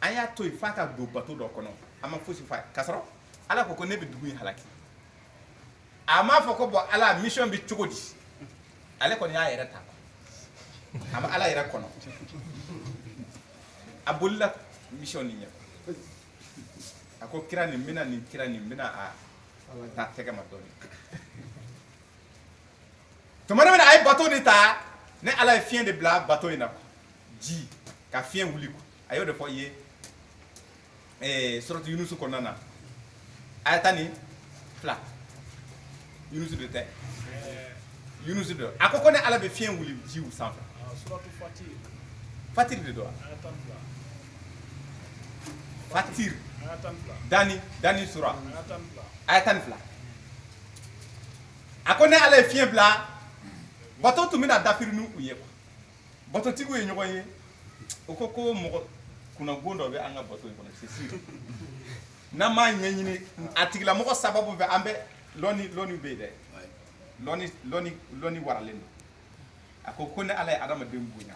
an y'a to yen f'a ka don bato dɔ kɔnɔ a ma fosi f'a ye k'a sɔrɔ ala ko ne bɛ dugu in halaki a m'a fɔ ko bon ala mission bɛ cogo di ale kɔni y'a yɛrɛ ta a ma ala yɛrɛ kɔnɔ a bolila mission nin ɲɛ a ko kira nin bɛna nin kira nin bɛna a ta tɛgɛ ma dɔɔnin tuma min na a ye bato de ta ne ala ye fiɲɛ de bila bato in na ji ka fiɲɛ wuli a y'o de fɔ i ye suratu Yunusu kɔnɔna na aya 12 Yunusu de tɛ Yunusu de a ko ne ala bɛ fiɲɛ wuli jiw sanfɛ fatir de don fatir dani sura aya 12 a ko ne ala ye fiɲɛ bila bato tun bɛna dafiri n'u ye batotigiw ye ɲɔgɔn ye o ko mɔgɔ kunnagon dɔ bɛ an ka bato in kɔnɔ c'est sûr n'an m'a ɲɛɲini a tigilamɔgɔ sababu fɛ an bɛ loni be de loni waralen ako ko ne ala adama dem bunya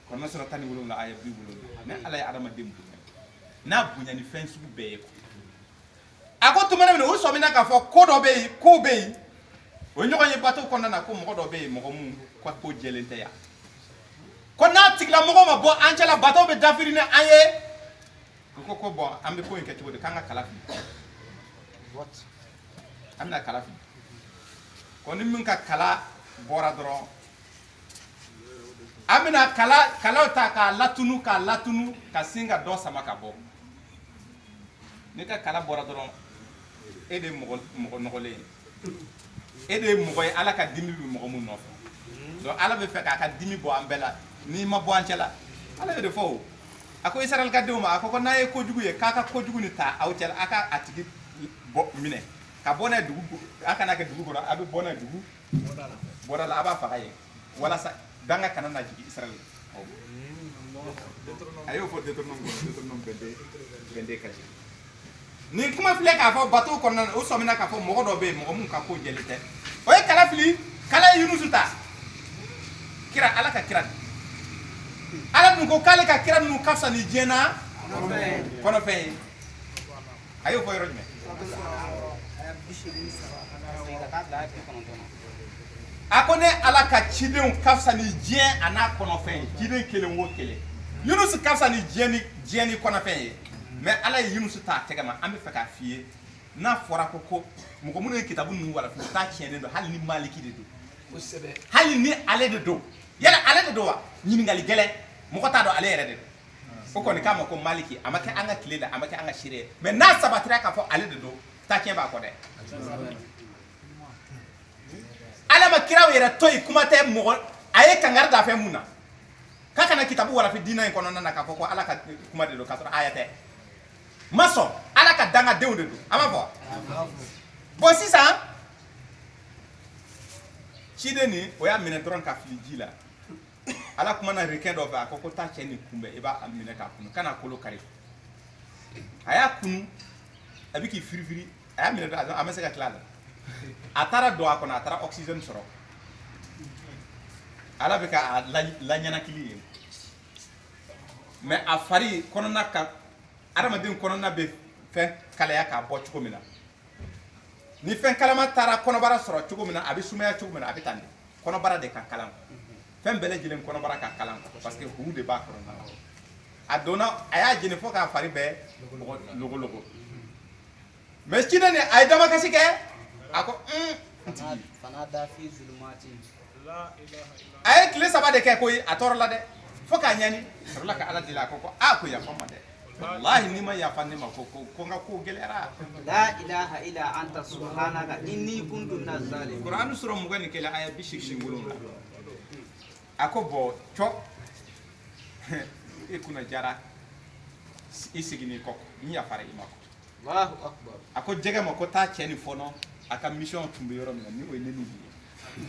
ko na sura tani wulun la aya bi wulun ne ala adama dem bunya na bunya ni fen su be ko ako tumana ne o so mi na ka fo ko do be ko be o nyoko ye bato ko na ko mo do be mo mu ko jelente ya ko na tigla mo ma bo anjala bato be dafiri ne aye ko bon ambe ko en ke tibo de kanga kala what amna kala fi ko ni min ka kala bora dron amina kala ta ka latunu ka singa do sama ka bo ni ka kala bora dron e de mo nogole e de mo boy ala ka dimi bi mo mun no do ala be fe ka dimi bo ambela ni ma bo ancela ala de fo ako isaral ka dewma ako naye ko jugu ye kaka ko jugu ni ta awtel aka atigi bo mine ka bona dugu aka na ka dugu ko abi bona dugu bodala aba fakaye wala sa danga kana na jigi israel ayo fo detornom bende kaji ni kuma file ka fo bato ko na o somina ka fo mo do be mo mun ka ko jelite o e kala fili kala yunusuta kira ala ka kira ala nu ko kale ka kira nu kafsa ni jena kono fe ayo fo yorojme akone ala ka chiden kafsa ni jen ana kono fe chiden kele wo kele yunus kafsa ni jeni kono fe mais ala yunus ta tegama ambe fe ka fie na fora ko mo ko mun kitabu nu wala fu ta chene do hal ni maliki de do o sebe hal ni ale de do yala ale de do wa nyini ngali gele mo ko ta do ale yere de ko ko ni kama ko maliki amake anga kileda amake anga shire mais na sabatira ka fo ale de do ta chen ba ko de ala ma kiraw yere toy kuma te mo aye kangar da fe muna kaka na kitabu wala fi dina ko nona ka ko ala ka kuma de do ka so ayate maso ala ka danga de do ama fo bo sisa chide ni o ya mine dron ka filiji la ala kuma na rekendo ba ko ta cheni kumbe e ba amine ka kunu kana kolo kare aya kunu abiki firifiri aya mine do amese ka klala atara do akona atara oxygen soro ala be ka la nyana kili mais afari kono naka adama din kono na be fen kala ya ka bo chuko mina ni fen kala ma tara kono bara soro chuko mina abi sumaya chuko mina abi tande kono bara de ka kalam fen bele jilen kono bara ka kalam parce que hu de ba kono na adona aya jine fo ka fari be logo mais ci ne ay dama ka sike ako fanada fi zulmatin la ilaha illa ay kile saba de ke koy ator la de fo ka nyani la ka ala dila ko ko ya fama de wallahi ni ma ya fanni ma ko nga ko gelera la ilaha illa anta subhanaka inni kuntu minaz zalimin qur'an sura mu gani kele aya bishik shingulun la ako bo cho e kuna jara isigini ko ni ya fare imako Allahu akbar ako jege mo ko ta cheni fono aka mission tumbe yoro mi ni o neni bi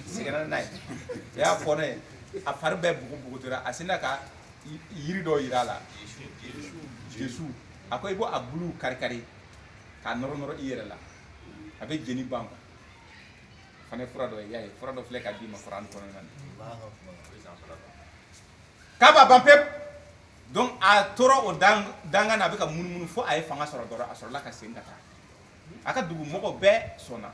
sigara nay ya fone a farbe bugu dira asina ka yiri do yirala Jesu ako ibo abulu karikari ka noro iyere la abe jeni banko fane furado yayi furado fleka bi ma Quran ko nan Allahu akbar kaba bampep donc a toro o danga na be ka munumunu fo ay fanga soro doro asoro la ka sengata aka dugu moko be sona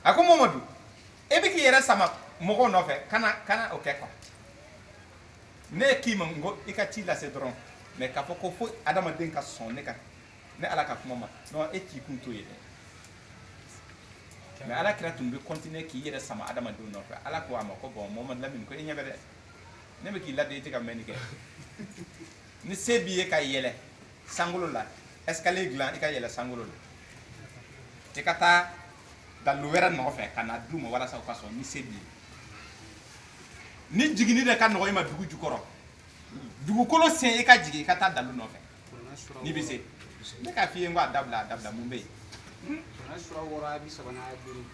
ako Momadou ebiki yera sama moko no fe kana okay ko ne kima ngo ikati la se dron mais ka foko fo adama den ka son ne ka ne ala ka kuma ma no e ti kunto yede mais ala kira tumbe continuer ki yere sama adama do no fe ala ko ama ko bon Momad Lamine ko nyebe de ne be ki ladde ti ka menike ni sebiye ka yele sangulo la escalier glan ka yele sangulo la ti kata dal lu wera no fe kana duma wala sa ko so ni sebiye ni jigini de kan no ima dugu jukoro dugu kolo sen e ka jigi ka ta dalu no fe ni bise ne ka fiye ngwa dabla mumbe Quran sura wora bi sabana aduru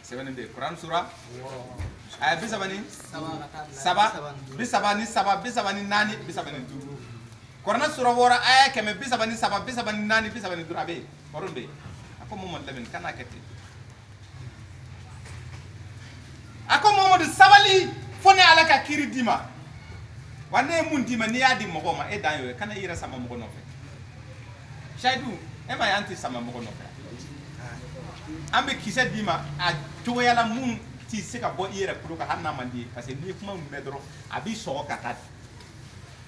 sebane be Quran sura ay bi sabani saba bi sabani nani bi sabani du korna sura wora aya keme bisabani saba bisabani nani bisabani durabe korumbe ako momon lamin kana kete ako momon sabali fone ala ka kiri dima wane mun dima ni adi mogo ma e dan yo kana yira sama mogo no fe shaidu e ma yanti sama mogo no fe ambe kisa dima a toyala mun ti se ka bo yira kuro ka hanna mandi parce que ni kuma medro abi so ka tat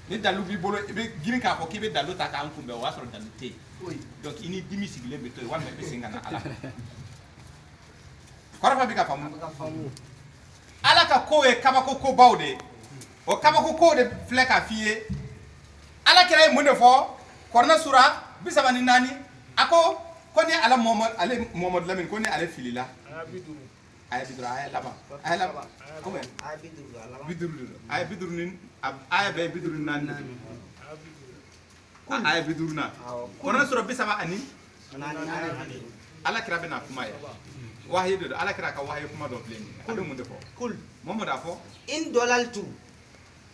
ni dalu bi bolo be girin ka ko kibe dalu ta ka an kumbe wa so dalu te donc ini dimi sigle be to wan be singa na ala kora fa bi ka famu ala ka ko e kaba ko bawde o kaba ko de fleka fiye ala kira mun de fo korna sura bisabani nani ako koni ala Muhammad Lamin koni ala filila aya bidru aya laba komen aya bidru nin aya be bidru nan aya bidru na korna sura bisaba ani ala kira bena kuma ya wahyi do ala kira ka wahyi kuma do pleni ala mun de fo kul Muhammad afo in dolaltu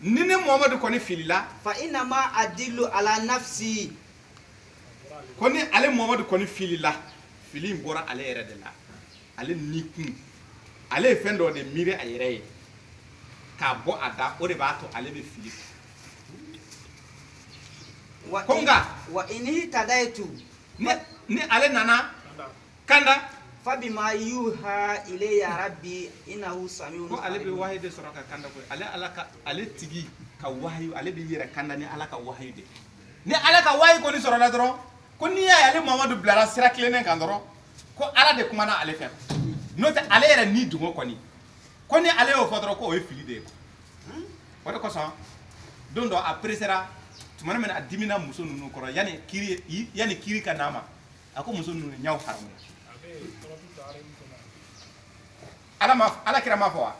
nini Muhammad koni filila fa inna ma adillu ala nafsi koni ale Muhammad koni filila fili bora ale yɛrɛ de la ale nikun ale fɛn dɔ de miiri a yɛrɛ ye k'a bɔ a da o de b'a to ale bɛ fili ko nka wa inni tadaitu ni ale nana kanda fa bima yuha ilayya rabbi innahu samiun ko ale bɛ wahayi de sɔrɔ ka kanda ko ale tigi ka wahayi ale bɛ yɛrɛ kanda ni ala ka wahayi de ni ala ka wahayi kɔni sɔrɔla dɔrɔn ko n'i y'a ye ale Muhammadu bilara sira tilennen kan dɔrɔn ko ala de kumana ale fɛ n'o tɛ ale yɛrɛ ni dungo kɔni ko ni ale y'o fɔ dɔrɔn ko o ye fili de ye o de kosɔn don dɔ a peresera tuma min a dimina muso ninnu kɔrɔ yani kiri ka n'a ma a ko muso ninnu ɲaw haramu ala kira ma fɔ wa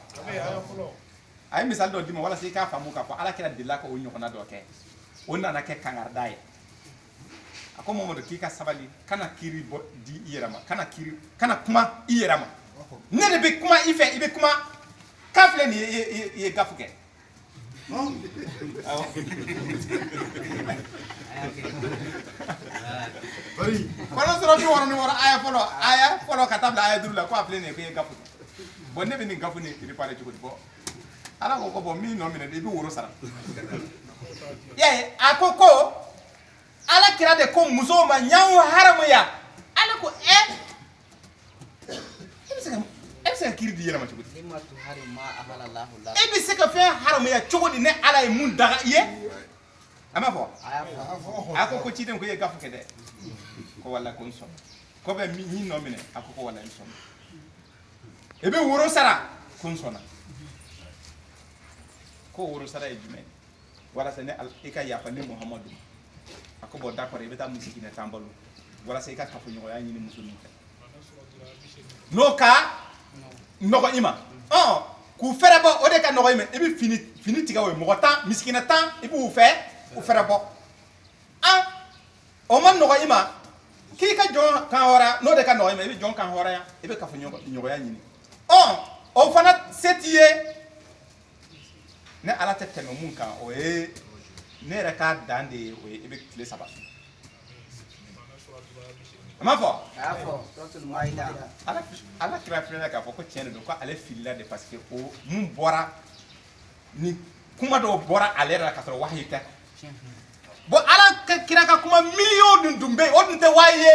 a ye misali dɔ d'i ma walasa i k'a faamu k'a fɔ ala kira delila ka o ɲɔgɔnna dɔ kɛ o nana kɛ kangarida ye a ko Muhammadu k'i ka sabali kana kiri bɔ di i yɛrɛ ma kana kuma i yɛrɛ ma ne de bɛ kuma i fɛ i bɛ kuma k'a filɛ nin ye i ye gafu kɛ kɔnɔ sɔrɔ 66 aya fɔlɔ ka taa bila aya 5 la ko a filɛ nin ye ko i ye gafu kɛ bon ne bɛ nin gafu nin réparer cogo di bɔ ala ko bon min nɔ minɛ i bɛ woro sara y'a a ko ala kira de ko muso ma ɲaw haramuya ala ko e bɛ se ka kiri di yɛrɛ ma cogo di e bɛ se ka fɛn haramuya cogo di ne ala ye mun daga i ye a ma fɔ a ko ciden ko i ye gafu kɛ dɛ ko wala ko n sɔn ko bɛ min nɔ minɛ a ko wala n sɔn e bɛ woro sara ko n sɔnna ko woro sara ye jumɛn walasa ne i ka yafa ne Muhammadu a ko bon d'accord i bɛ taa misikina tan balo walasa i ka kafoɲɔgɔnya ɲini muso ninnu fɛ n'o ka nɔgɔ i ma k'u fɛrɛ bɔ o de ka nɔgɔ i ma i bɛ fini tigɛ o ye mɔgɔ 10 misikina 10 i b'u fɛ u fɛrɛ bɔ o ma nɔgɔ i ma k'i ka jɔn kan hɔrɔnya n'o de ka nɔgɔ i ma i bɛ jɔn kan hɔrɔnya i bɛ kafoɲɔgɔnya ɲini o fana se t'i ye ne ala tɛ tɛmɛ mun kan o ye ne yɛrɛ ka dan de ye o ye i bɛ tile 3 a ma fɔ ala kira filɛ k'a fɔ ko tiɲɛ de don ko ale filila de parce que o mun bɔra ni kuma dɔw bɔra ale yɛrɛ la k'a sɔrɔ wahayi tɛ bon ala kira ka kuma miliyɔn dun bɛ yen o dun tɛ wahayi ye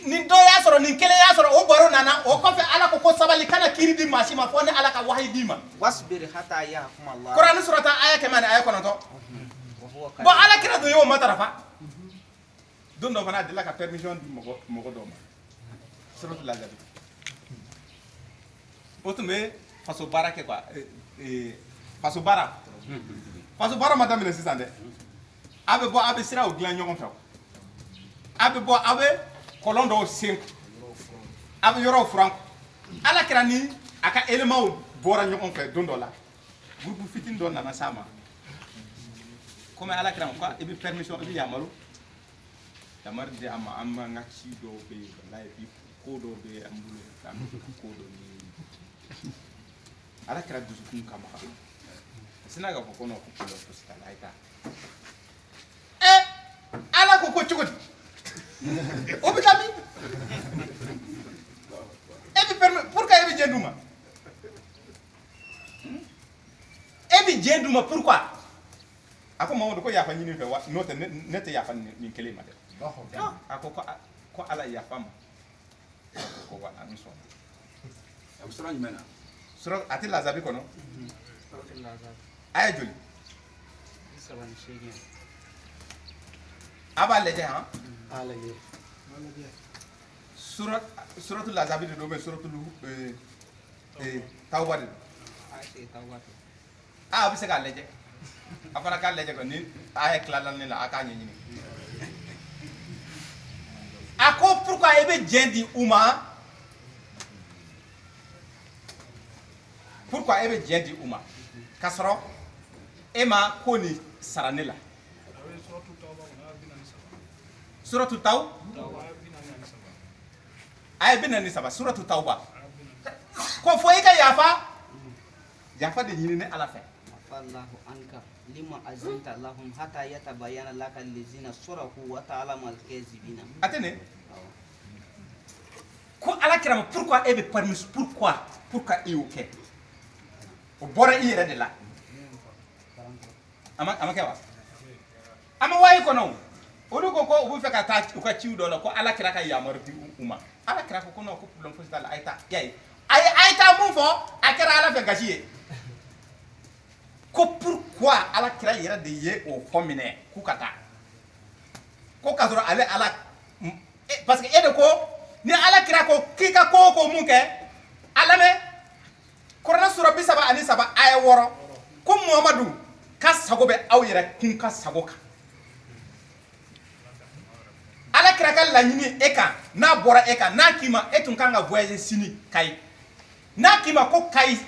nin dɔ y'a sɔrɔ nin kelen y'a sɔrɔ o baro nana o kɔfɛ ala ko sabali kana kiri di maa si ma fɔ ni ala ka wahayi d'i ma Kurani surata aya 100 ani aya 9 bon ala kira dun y'o matarafa don dɔ fana a delila ka permission di mɔgɔ dɔw ma suratul Azabi o tun bɛ faso baara kɛ quoi faso baara ma daminɛ sisan dɛ a bɛ bɔ a bɛ siraw dilan ɲɔgɔn fɛ a bɛ bɔ a bɛ kɔlɔn dɔw sen a bɛ yɔrɔw furan ala kira ni a ka éléments bɔra ɲɔgɔn fɛ don dɔ la groupe fitinin dɔ nana s'a ma komi ala kira ko i bɛ permission i bɛ yamari di a ma an b'an ka ci dɔw bɛ yen walayi bi ko dɔw bɛ yen an bolo k'an bɛ ko dɔ ɲɛɲini ala kira dusukun kama sina ga ko no ko pulo ko sta laita ala ko chugudi obitami ebi permet pourquoi ebi jenduma ebi jenduma pourquoi ako mamadou ko yafa nyini fe wa note nete yafa ni kele ma de ako ko ala yafa ma ko wa an so abu sura nyimena sura atilla zabi kono Suratul Ahzab. ay joli Saban shege. aba leje ha Alaye. suratul azabi de do be suratul tawba de Ase tawatu. abi se ka leje afana ka leje ko ni ay klalal ni la aka nyini ako pourquoi ebe jendi uma pourquoi ebe jendi uma kasro ema koni saranela suratul taw ay binani saba suratul tawba ko foyi ka yafa de nyini ne ala fe Fallahu anka lima azinta lahum hatta yatabayyana laka allazina suraku wa ta'lamu al-kazibina. atene ko ala kirama pourquoi ebe permis pourquoi il ok o bora ire de la ama kewa ama wayi ko non odu ko bu feka ta ko ciu do la ko ala kira ka yamar bi uma ala kira ko no ko problem fo dal ayta yai ayta mun fo akira ala fe gashiye ko pourquoi ala kira yera de ye o fomine ku kata ko kadro ale ala parce que ede ko ni ala kira ko kika ko mun ke ala me korona sura bi saba ani saba ay woro ko muhammadu ka sago be aw yera kun ka sago ka ala kira ka laɲini e kan n'a bɔra e kan n'a k'i ma e tun kan ka voyager sini kayi n'a k'i ma ko kayi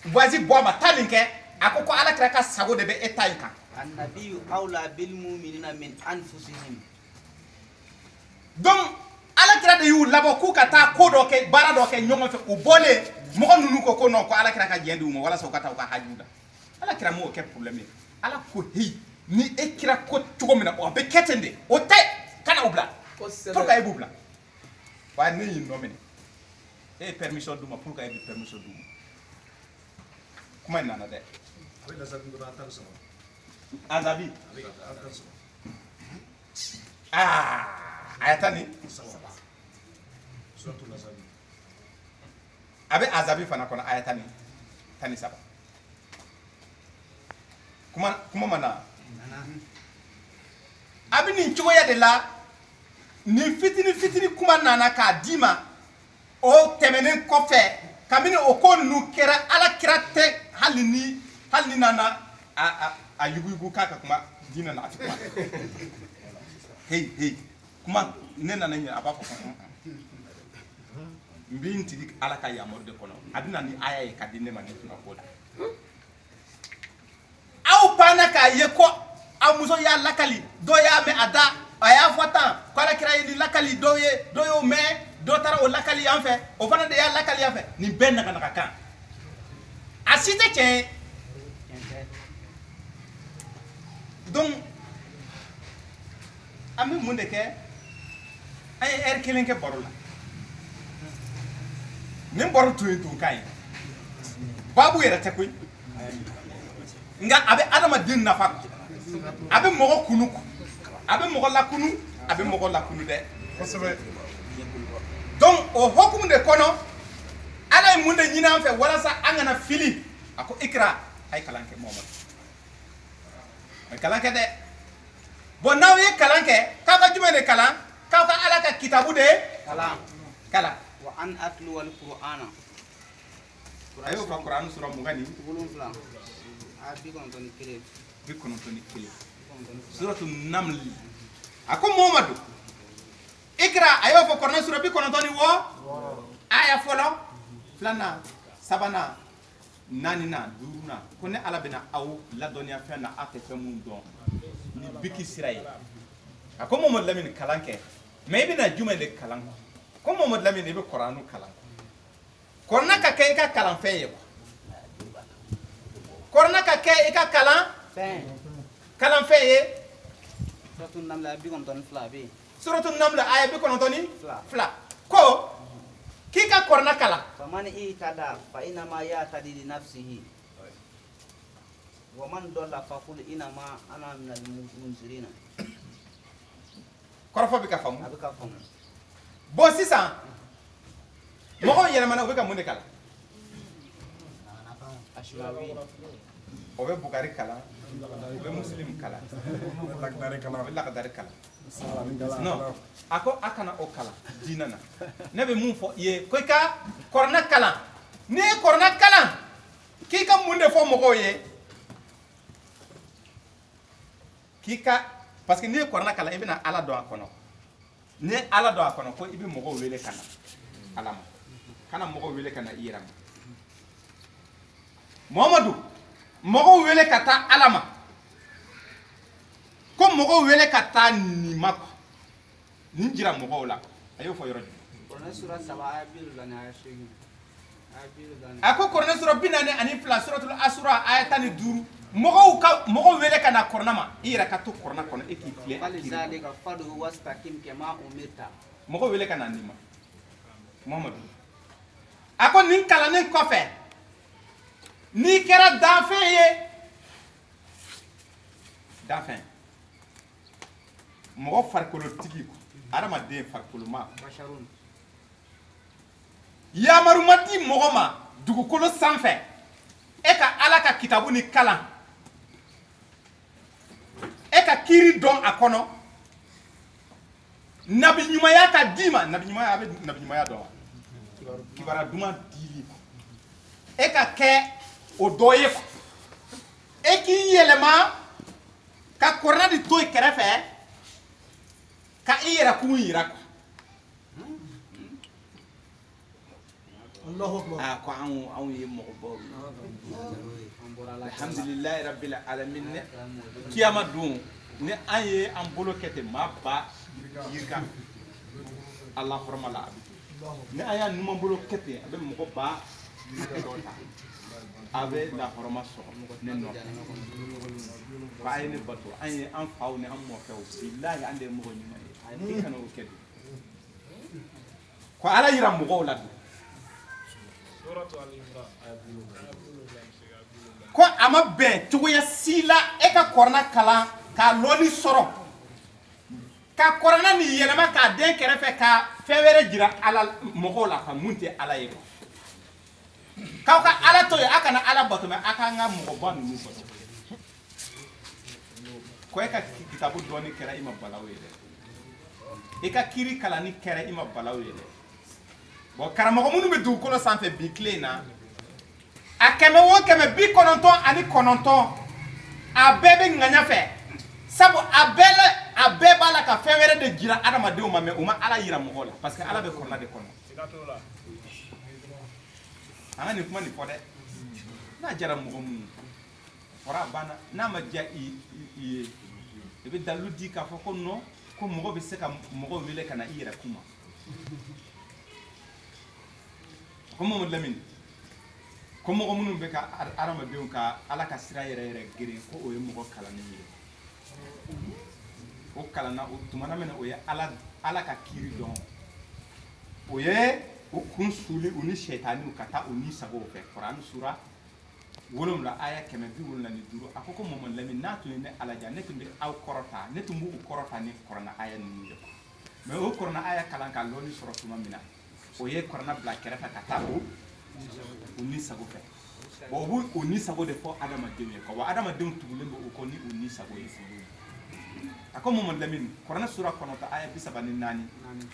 voyage bɔ a ma taa nin kɛ a ko ala kira ka sago de bɛ e ta in kan An-nabiyyu awla bil mu'minina min anfusihim. donc ala kira de y'u labɔ k'u ka taa ko dɔ kɛ baara dɔ kɛ ɲɔgɔn fɛ u bɔlen mɔgɔ ninnu ko non ko ala kira ka jɛn di u ma walasa u ka taa u ka hajiw la ala kira m'o kɛ problème ye ala ko heyi ni e kira ko cogo min na o bɛ kɛ ten de o tɛ kana u bila pourquoi e b'u bila wa ne y'i nɔ minɛ e ye permission d'u ma pourquoi e bɛ permission d'u ma kuma in nana dɛ azabi aya tani a bɛ azabi fana kɔnɔ aya tani saba kuma ma na a bɛ nin cogoya de la nin fitini kuma nana k'a d'i ma o tɛmɛnen kɔfɛ kabini o ko ninnu kɛra ala kira tɛ hali ni nana a yugu k'a ka kuma diinɛ na a tɛ kuma heyi kuma ne nana ɲɛ a b'a fɔ n bɛ n tigi ala ka yamaru de kɔnɔ a bɛ na ni aya ye ka di ne ma ne tun ka ko la aw banna k'a ye ko aw muso y'a lakali dɔ y'a mɛn a da a y'a fɔ tan ko ala kira ye nin lakali dɔ y'o mɛn dɔ taara o lakali yan fɛ o fana de y'a lakali yan fɛ nin bɛɛ naganaga kan a si tɛ tiɲɛ ye donc an bɛ mun de kɛ an ye heure kelen kɛ baro la nin baro tun ye tun kan ye babu yɛrɛ tɛ koyi nka a bɛ adamaden nafa a bɛ mɔgɔ kunu a bɛ mɔgɔ lakunu a bɛ mɔgɔ lakunu dɛ kosɛbɛ donc o hukumu de kɔnɔ ala ye mun de ɲini an fɛ walasa an kana fili a ko ikra a ye kalan kɛ Muhamadu mais kalan kɛ dɛ bon n'aw ye kalan kɛ k'aw ka jumɛn de kalan k'aw ka ala ka kitabu de kalan Wa an atlu wal qur'ana. a y'o fɔ kuranɛ sura 20 Wolonfila. A bi kɔnɔntɔn ni kelen. 91 suratu naml a ko Muhamadu ikra a y'o fɔ kuranɛ sura 96 aya fɔlɔ filanan sabanan naaninan duurunan ko ne ala bɛna aw ladɔnniya fɛn na aw tɛ fɛn mun dɔn ni biki sira ye a ko Muhamadu Lamini kalan kɛ mais i bɛna jumɛn de kalan ko Muhamadu Lamini i bɛ kuranɛ kalan kuranɛ ka kɛ i ka kalanfɛn ye korna ka kɛ i ka kalan kalan fɛn ye suratul naml aya 92 be suratul naml aya 92 ko k'i ka korna kalan faman itada fa inama yatadi li nafsihi wa man dalla fa qul inama ana min al munzirin kɔrɔfɔ bɛ ka faamu a bɛ ka faamu bon sisan mɔgɔw yɛlɛmana u bɛ ka mun de kalan ashmawi o bɛ bugari kalan u bɛ muslim kalan u bɛ lakadari kalan non a ko a kana o kalan diinɛ na ne bɛ mun fɔ i ye ko i ka kɔrɔna kalan n'i ye kɔrɔna kalan k'i ka mun de fɔ mɔgɔw ye k'i ka parce que n'i ye kɔrɔna kalan i bɛna ala dɔn a kɔnɔ n'i ye ala dɔn a kɔnɔ ko i bɛ mɔgɔw wele ka na ala ma kana mɔgɔw wele ka na i yɛrɛ ma Muhammadu mɔgɔw wele ka taa ala ma ko mɔgɔw wele ka taa nin ma quoi nin jira mɔgɔw la a y'o fɔ yɔrɔ jumɛn a ko kuranɛ sura 42 suratul asura aya 15 mɔgɔw wele ka na kɔrɔna ma i yɛrɛ ka to kɔrɔna kɔnɔ e k'i filɛ mɔgɔw wele ka na nin ma Muhammadu a ko nin kalannen kɔfɛ n'i kɛra danfɛn ye danfɛn mɔgɔ farikolotigi adamaden farikoloma yamaru ma di mɔgɔ ma dugukolo sanfɛ e ka ala ka kitabu ni kalan e ka kiiri dɔn a kɔnɔ nabi ɲumanya ka d'i ma nabi ɲumanya a bɛ nabi ɲumanya dɔn wa kibara duman dili e ka kɛ o dɔ ye quoi e k'i yɛlɛma ka kɔrɔna de to i kɛrɛfɛ ka i yɛrɛ kun yira quoi ah ko anw ye mɔgɔbaw alhamdulilayi rabbil alamin ne kiyama don ni an ye an bolo kɛ ten maa ba yirika ala hɔrɔma la ni an y'a numan bolo kɛ ten a bɛ mɔgɔ ba dɔ ta a bɛ lahɔrɔma sɔrɔ ne nɔfɛ ko a ye ne bato an ye an faw ni an mɔkɛw bilahi an de ye mɔgɔ ɲuman ye i kana o kɛ dun ko ala yira mɔgɔw la dun ko a ma bɛn cogoya si la e ka kɔrɔna kalan k'a lɔnni sɔrɔ ka kɔrɔna nin yɛlɛma k'a den kɛrɛfɛ ka fɛn wɛrɛ jira ala mɔgɔw la ka mun tɛ ala ye k'aw ka ala to yen a kana ala bato mɛ a k'an ka mɔgɔba ninnu bato ko e ka kitabu dɔnni kɛra i ma balaw ye dɛ i ka kiiri kalanni kɛra i ma balaw ye dɛ bon karamɔgɔ minnu bɛ dugukolo sanfɛ bi tile in na a kɛmɛ o kɛmɛ 99 a bɛɛ bɛ ŋaɲa fɛ sabu a bɛɛ b'a la ka fɛn wɛrɛ de jira adamadenw ma mɛ u ma ala yira mɔgɔw la parce que ala bɛ kɔrɔna de kɔnɔ an ka nin kuma nin fɔ dɛ n'a jara mɔgɔ minnu fɔra a banna n'a ma diya i ye i bɛ dalilu di k'a fɔ ko non ko mɔgɔ bɛ se ka mɔgɔw wele ka na i yɛrɛ kuma ko Mamadu Lamini ko mɔgɔ minnu bɛ ka adamadenw ka ala ka sira yɛrɛ geren ko o ye mɔgɔ kalannen ye o kalanna o tumana min na o ye ala ka kiiri dɔn o ye o kun suli u ni sɛtaniw ka taa u ni sagow fɛ Kuran sura 7 aya 175 a ko Mamadu Lamini n'a tun ye ne ala ja ne tun bɛ aw kɔrɔta ne tun b'u kɔrɔta ni kuranna aya ninnu ye mais o kuranna aya kalan ka lɔnni sɔrɔ tuma min na o ye kuranna bila kɛrɛfɛ ka taa o ni sago fɛ bon o b'o ni sago de fɔ adamadenw ye wa adamadenw tugulen bɛ o kɔ ni o ni sago ye a ko Mamadu Lamini kuranna sura 9 aya 34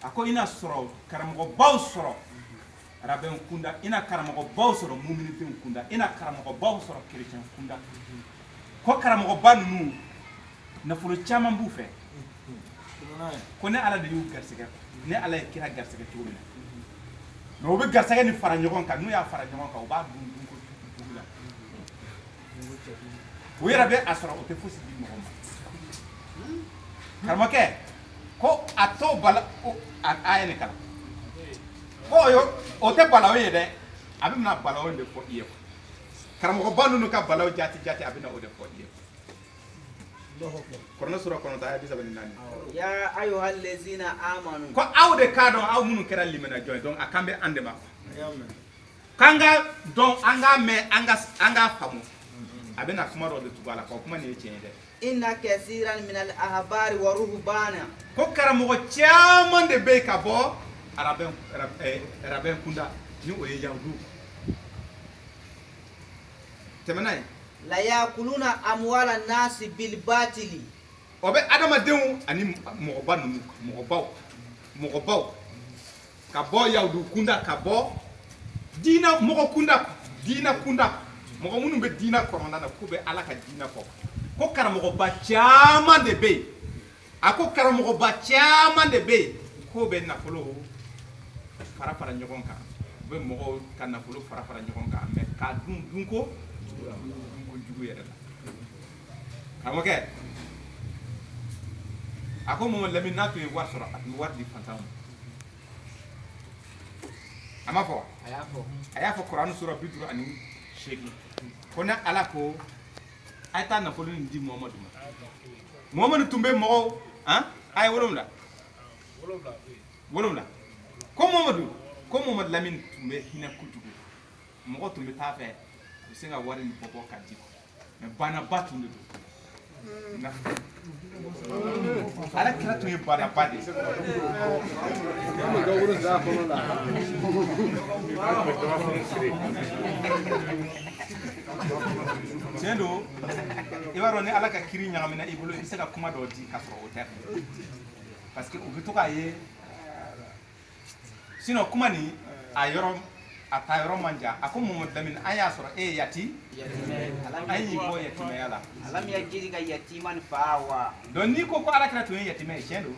a ko ina sɔrɔ karamɔgɔbaw sɔrɔ arabɛnw kunda ina karamɔgɔbaw sɔrɔ muminidenw kunda ina karamɔgɔbaw sɔrɔ kerecɛn kunda ko karamɔgɔba ninnu nafolo caman b'u fɛ ko ne ala de y'u garisɛgɛ ne ala ye kira garisɛgɛ cogo min na mais o bɛ garisɛgɛ ni fara ɲɔgɔn kan n'u y'a fara ɲɔgɔn kan u b'a dun dugu la o yɛrɛ bɛ a sɔrɔ o tɛ fosi di mɔgɔ ma karamɔgɔkɛ ko a t'o bala a ye ne kalan ko o tɛ balawu ye dɛ a bɛ na balawu de fɔ i ye karamɔgɔ ba ninnu ka balaw jati a bɛna o de fɔ i ye kɔrɔnɛ sura kɔnɔntɔn aya 34 ya ayyuhal ladzina amanu ko aw de k'a dɔn aw minnu kɛra limana jɔn ye donc a kan bɛ an de ma k'an ka dɔn an k'a mɛn an k'a faamu a bɛna kuma dɔ de tugu a la ko kuma nin ye tiɲɛ ye dɛ inna kasiran min al ahbari wa ruhbana ko karamɔgɔ caman de bɛ yen ka bɔ arabɛn kunda ni o ye yahudu tɛmɛna ye la yakuluna amwala nasi bil batili o bɛ adamadenw ani mɔgɔbaw ka bɔ yahudu kunda ka bɔ mɔgɔ kunda mɔgɔ minnu bɛ diinɛ kɔnɔna na k'u bɛ ala ka diinɛ fɔ ko karamɔgɔba caman de bɛ yen a ko karamɔgɔba caman de bɛ yen k'o bɛ nafolo fara ɲɔgɔn kan u bɛ mɔgɔw ka nafolo fara ɲɔgɔn kan mɛ k'a dunko jugu yɛrɛ la karamɔgɔkɛ a ko Mamadu Lamini n'a tun ye wari sɔrɔ a tun bɛ wari di fantanw ma a ma fɔ a y'a fɔ Kurani sura 58 ko ne ala ko a ye taa nafolo nin di Muhamadu ma Muhamadu tun bɛ mɔgɔw a ye 7 ko Mamadu Lamini tun bɛ hinɛ kojugu mɔgɔ tun bɛ taa fɛ u bɛ se ka wari nin bɔ ka di mɛ banaba tun de don ala kira tun ye banaba de tiɲɛ don i b'a dɔn ni ala ka kiri ɲagamina i bolo i bɛ se ka kuma dɔw di ka sɔrɔ o tɛ parce que u bɛ to k'a ye sinon kuma nin a taa yɔrɔ man jan a ko Mamadu Lamini an y'a sɔrɔ e ye yati an y'i bɔ yatimɛya la alam yajidika yatiman fa'awa donc n'i ko ala kira tun ye yatimɛ ye tiɲɛ don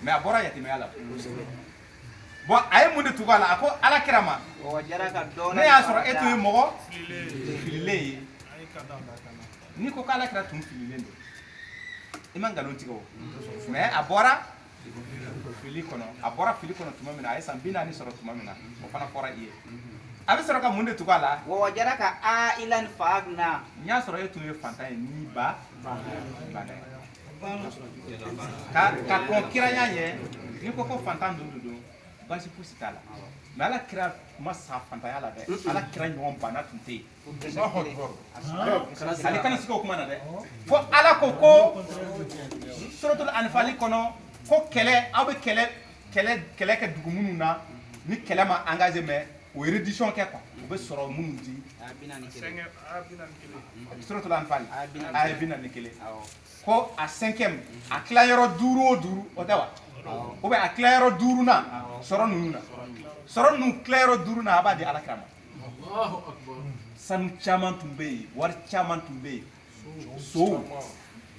mais a bɔra yatimɛya la bon a ye mun de tugu a la a ko ala kira ma ne y'a sɔrɔ e tun ye mɔgɔ fililen ye n'i ko ala kira tun fililen don i ma nkalon tigɛ o mais a bɔra fili kɔnɔ tuma min na a ye san 40 sɔrɔ tuma min na o fana fɔra i ye a bɛ sɔrɔ ka mun de tugu a la wajaraka ailan fa'agna n y'a sɔrɔ e tun ye fantan ye ni ba ka kɔn kiraya ɲɛ n'i ko fantan don basi fosi t'a la mais ala kira ma sa fantanya la dɛ ala kira ɲɔgɔn banna tun tɛ yen ale kana se k'o kuma na dɛ fo ala ko suratul anfali kɔnɔ ko kɛlɛ aw bɛ kɛlɛ kɛ dugu minnu na ni kɛlɛ ma engagé mais o ye reddition kɛ quoi o bɛ sɔrɔ minnu di suratul anfali aya 41 ko a 5e a tilayɔrɔ 5 o 5 o tɛ wa ou bien a tilayɔrɔ 5 na sɔrɔ ninnu na sɔrɔ ninnu tilayɔrɔ 5 na a b'a di ala kira ma sanu caman tun bɛ yen wari caman tun bɛ yen sow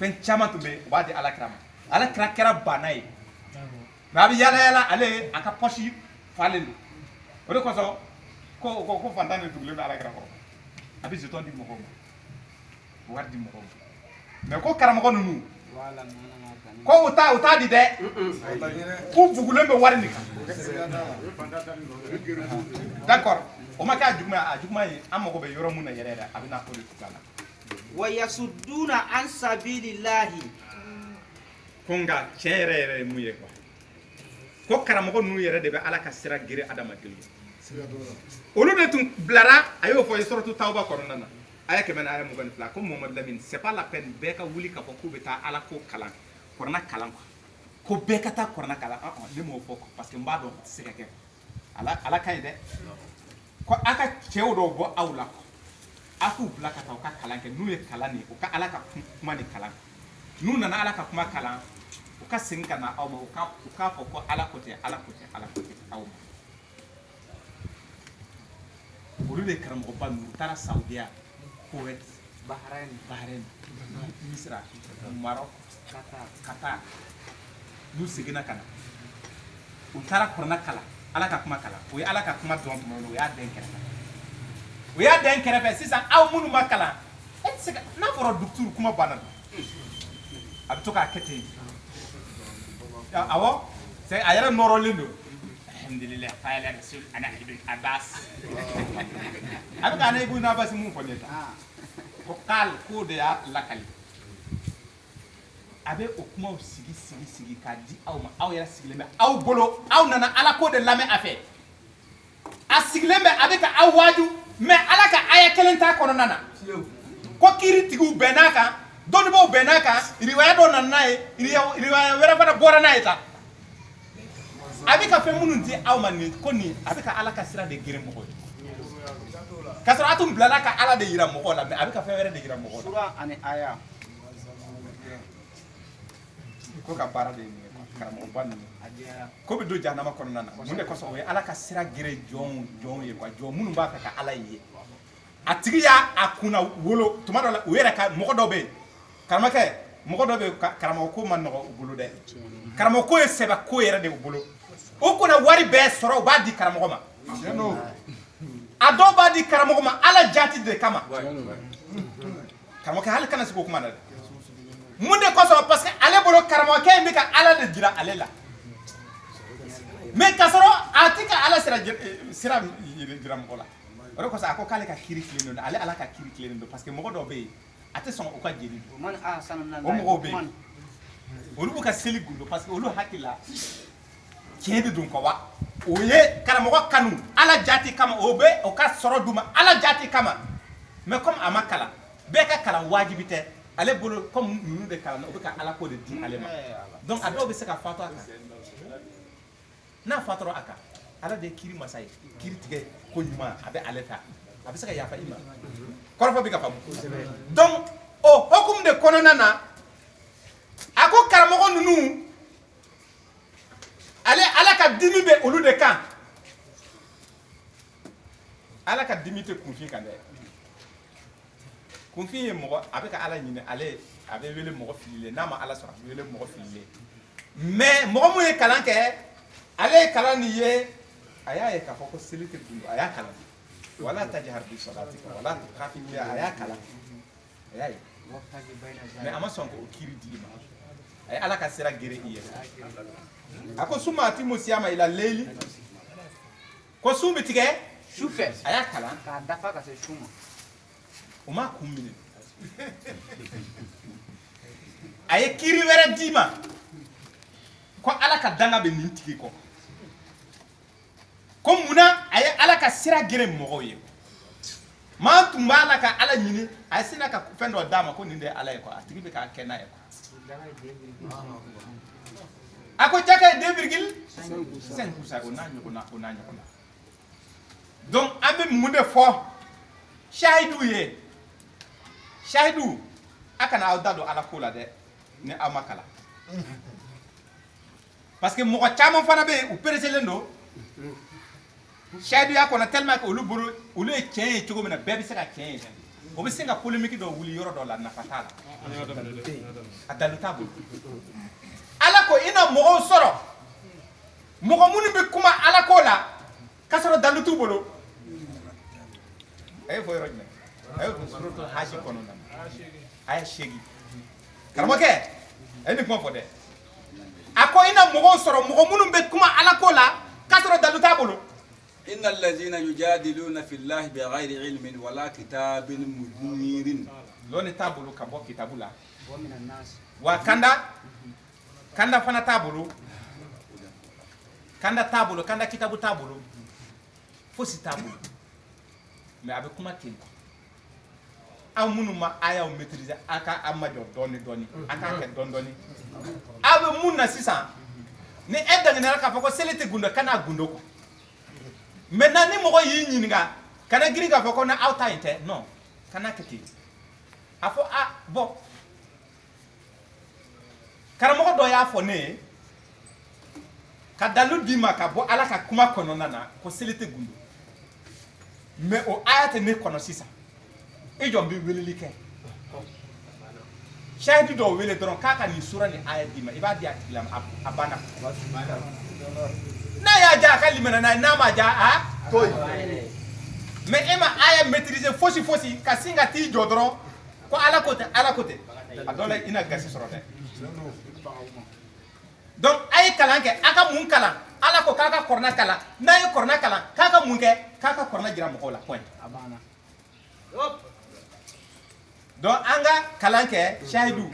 fɛn caman tun bɛ yen o b'a di ala kira ma ala kira kɛra bana ye mais a bɛ yala yala ale a ka poche falen don o de kosɔn ko fantan de tugulen bɛ ala kira kɔrɔ a bɛ jeton di mɔgɔw ma wari di mɔgɔw ma mais ko karamɔgɔ ninnu ko u t'a di dɛ k'u bugulen bɛ wari nin kan d'accord o ma kɛ a juguman ye an mago bɛ yɔrɔ min na yɛrɛ yɛrɛ a bɛ na o de tugu a la wa yasudduna an sabilillahi ko nka tiɲɛ yɛrɛ yɛrɛ ye mun ye quoi ko karamɔgɔ ninnu yɛrɛ de bɛ ala ka sira gere adamadenw ye olu de tun bilara a y'o fɔ i suratu tawba kɔnɔna na aya 122 ko Mamadu Lamini c'est pas la peine bɛɛ ka wuli ka fɔ k'u bɛ taa ala ko kalan kuranɛ kalan ko bɛɛ ka taa kuranɛ kalan ne m'o fɔ parce que n b'a dɔn o tɛ se ka kɛ ala ka ɲi dɛ ko a ka cɛw dɔw bɔ aw la a k'u bila ka taa u ka kalan kɛ n'u ye kalan nin u ka ala ka kuma ni kalan n'u nana ala ka kuma kalan u ka segin ka na aw ma u k'a fɔ ko ala ko tɛ ala ko tɛ ala ko tɛ aw ma olu de karamɔgɔba ninnu u taara Saudiya Kuwait Bahrain Misra Maroc Qatar n'u seginna ka na u taara kuranɛ kalan ala ka kuma kalan o ye ala ka kuma dɔn tuma min o y'a den kɛrɛfɛ sisan aw minnu ma kalan e tɛ se ka n'a fɔra docteur kuma banna a bɛ to k'a kɛ ten awɔ a yɛrɛ nɔrɔlen don alhamdulillah qala rasul ana ibn abbas abi kana ibn abbas mun ko neta ko qal ko de ya lakali abe o kuma sigi ka di aw ma aw yara siglembe aw bolo aw nana ala ko de lame afe a siglembe abe ka aw waju mais ala ka aya kelen ta kono nana ko kiri tigu benaka doni bo benaka riwaya do nana e riwaya wera fana bora na eta abi ka fe munun ti aw man ni ko ni abi ka ala ka sira de gire mo ko kasra atum blala ka ala de yira mo ko la mais abi ka fe wera de yira mo ko sura ani aya ko ka bara de ni karamo ban ko be do jahannama kono nana munde ko so we ala ka sira gire jon ye ko jon munun ba ka ala ye atigiya akuna wolo tuma do la wera ka mo do be karama ke mo do be karamo ko man no bulu de karamo ko e seba ko yera de bulu o kuna wari be soro ba di karamo ma ado ba di karamo ma ala jati de kama karamo ke hal kana siko kuma na munde ko so parce que ale bolo karamo ke mi ka ala de dira ale la mais kasoro atika ala sira dira mo la ore ko sa ko kale ka kiri kleno ale ala ka kiri kleno parce que mo do be ate son o ka jeri man ahsanu o mo be olu ka seli gundo parce que olu hakila kede dun ko wa o ye karamo kanu ala jati kama o be o ka soro duma ala jati kama mais comme amakala be ka kala wajibite ale bolo comme nous de kala o be ka ala ko de di ale ma donc ado be se ka fato aka na fatoro aka ala de kiri masai kiri tige ko nyuma abe aleta abe se ka yafa ima korofo bi ka famu donc o hokum de konona na ako karamo nunu ale ala ka dimi be olu de kan ala ka dimi te kunfi kan de kunfi ye mo abe ka ala nyine ale abe wele mo filile na ma ala so wele mo filile mais mo mo ye kalan ke ale kalan ni ye aya ye ka foko selite bundu aya kalan wala tajhar bi salatika wala tukhafi biha aya kalan aya ye mais ama son ko kiri dima ay ala ka sira gere iye ako suma timo siama ila leili ko sumi tige shufe aya kalan ka dafa ka se shuma uma kumine ay kiri wera dima ko ala ka danga be nintigi ko ko muna ay ala ka sira gere mo ye ma tumba ala ka ala nyini ay sina ka fendo dama ko ninde ala ko atigi be ka kena e ko ako jaka 2,5% ko nanyo ko donc ambe munde fo shahidu akana awdado ala kula de ne amakala parce que mo chama fana be u pereselendo shahidu yakona tellement que olu buru olu e tien e chogo mena bebe se ka tien o be singa polémique do wuli yoro do la na fatala adalu tabu ala ko ina mo soro mo ko munu be kuma ala ko la kasoro dalu tubolo ay foy rojna ay ko soroto haji kono nam ay shegi karamo ke ay ni ko fode ako ina mo soro mo munu be kuma ala ko la kasoro dalu tabolo إن الذين يجادلون في الله بغير علم ولا كتاب منير لون تابلو كبو كتابولا ومن الناس kanda fana tabulu kanda kitabu tabulu fosi tabulu mais avec kuma kin amunu ma aya o maîtriser aka amajo doni aka ke doni abe munna sisa ni edda ngena ka fako selete gundo kana gundo ko maintenant ni mo yi nyinga kana giri ka fako na outa inte non kana kiti afo a bo karamo do ya fo ne ka dalu dima ka bo ala ka kuma kono nana ko selete gundo mais o ayate ne kono sisa e jombi weleli ke shahidi do wele doron kaka ni sura ni aya dima ibadi atilam abana na ya ja ka limana na ma ja a toy mais ema aya maîtriser fosi ka singa ti jodron ko ala côté adole ina gasi soro de donc ay kalanke aka mun kalan ala ko k'a ka kɔrɔna kalan n'a ye kɔrɔna kalan k'a ka mun kɛ k'a ka kɔrɔna jira mɔgɔw la point donc an ka kalan kɛ shahidu